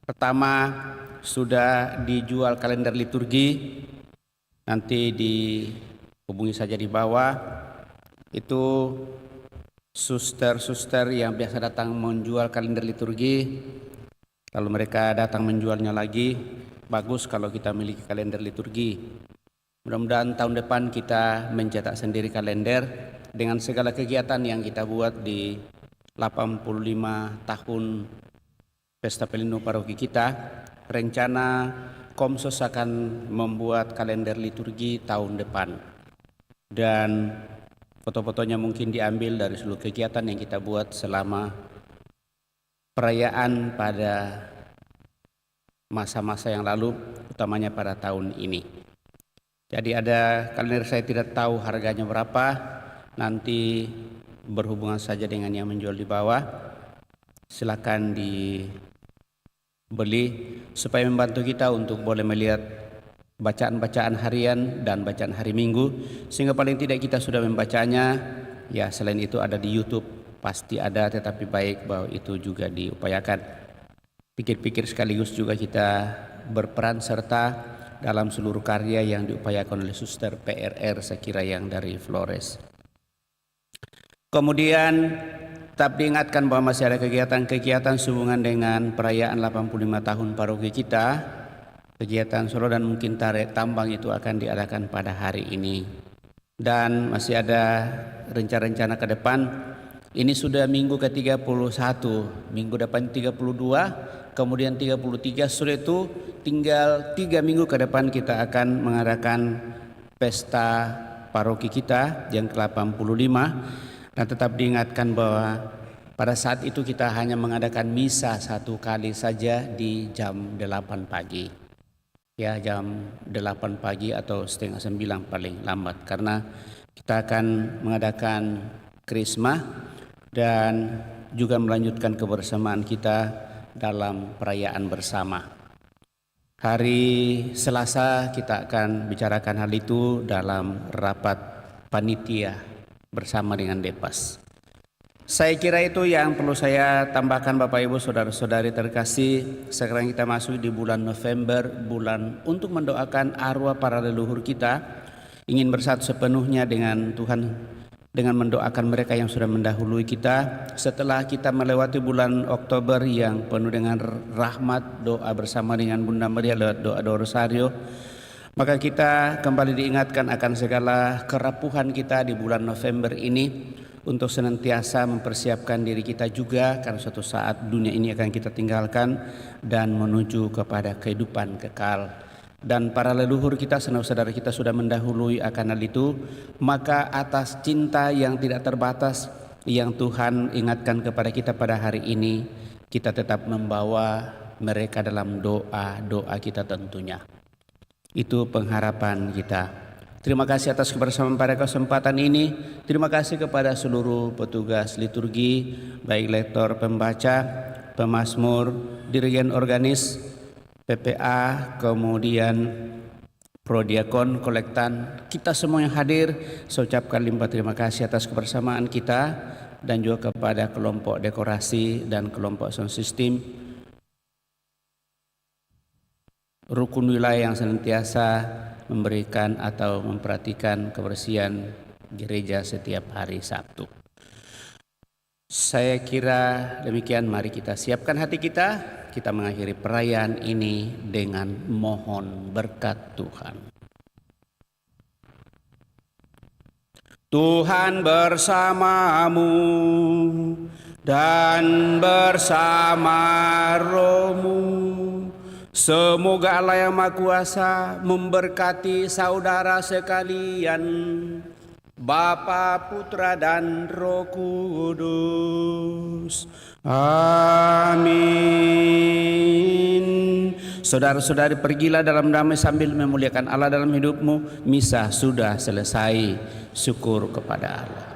Pertama, sudah dijual kalender liturgi. Nanti dihubungi saja di bawah. Itu suster-suster yang biasa datang menjual kalender liturgi. Lalu mereka datang menjualnya lagi. Bagus kalau kita miliki kalender liturgi. Mudah-mudahan tahun depan kita mencetak sendiri kalender dengan segala kegiatan yang kita buat di 85 tahun Pesta Pelindung Paroki kita. Rencana Komsos akan membuat kalender liturgi tahun depan, dan foto-fotonya mungkin diambil dari seluruh kegiatan yang kita buat selama perayaan pada masa-masa yang lalu, utamanya pada tahun ini. Jadi ada kalender, saya tidak tahu harganya berapa, nanti berhubungan saja dengan yang menjual di bawah. Silakan dibeli supaya membantu kita untuk boleh melihat bacaan-bacaan harian dan bacaan hari Minggu, sehingga paling tidak kita sudah membacanya. Ya, selain itu ada di YouTube, pasti ada, tetapi baik bahwa itu juga diupayakan. Pikir-pikir sekaligus juga kita berperan serta dalam seluruh karya yang diupayakan oleh Suster PRR, saya kira yang dari Flores. Kemudian tetap diingatkan bahwa masih ada kegiatan-kegiatan sehubungan dengan perayaan 85 tahun paroki kita. Kegiatan Solo dan mungkin tarik tambang itu akan diadakan pada hari ini. Dan masih ada rencana-rencana ke depan. Ini sudah minggu ke-31, minggu depan 32, kemudian 33. Sudah itu tinggal 3 minggu ke depan kita akan mengadakan pesta paroki kita yang ke-85. Dan tetap diingatkan bahwa pada saat itu kita hanya mengadakan misa 1 kali saja di jam 8 pagi. Ya, jam 8 pagi atau setengah 9 paling lambat. Karena Kita akan mengadakan krisma dan juga melanjutkan kebersamaan kita dalam perayaan bersama. Hari Selasa kita akan bicarakan hal itu dalam rapat panitia bersama dengan Depas. Saya kira itu yang perlu saya tambahkan Bapak Ibu Saudara-saudari terkasih. Sekarang kita masuk di bulan November, bulan untuk mendoakan arwah para leluhur kita. Ingin bersatu sepenuhnya dengan Tuhan dengan mendoakan mereka yang sudah mendahului kita. Setelah kita melewati bulan Oktober yang penuh dengan rahmat, doa bersama dengan Bunda Maria lewat doa rosario, maka kita kembali diingatkan akan segala kerapuhan kita di bulan November ini untuk senantiasa mempersiapkan diri kita juga karena suatu saat dunia ini akan kita tinggalkan dan menuju kepada kehidupan kekal. Dan para leluhur kita, saudara-saudara kita sudah mendahului akan hal itu, maka atas cinta yang tidak terbatas yang Tuhan ingatkan kepada kita pada hari ini, kita tetap membawa mereka dalam doa-doa kita tentunya. Itu pengharapan kita. Terima kasih atas kebersamaan pada kesempatan ini. Terima kasih kepada seluruh petugas liturgi, baik lektor, pembaca, pemazmur, dirigen organis, PPA, kemudian prodiakon, kolektan, kita semua yang hadir. Saya ucapkan limpah terima kasih atas kebersamaan kita dan juga kepada kelompok dekorasi dan kelompok sound system, rukun wilayah yang senantiasa memberikan atau memperhatikan kebersihan gereja setiap hari Sabtu. Saya kira demikian, mari kita siapkan hati kita mengakhiri perayaan ini dengan mohon berkat Tuhan. Tuhan bersamamu dan bersama rohmu. Semoga Allah yang Maha Kuasa memberkati saudara sekalian, Bapa, Putra, dan Roh Kudus. Amin. Saudara-saudari, pergilah dalam damai sambil memuliakan Allah dalam hidupmu. Misa sudah selesai. Syukur kepada Allah.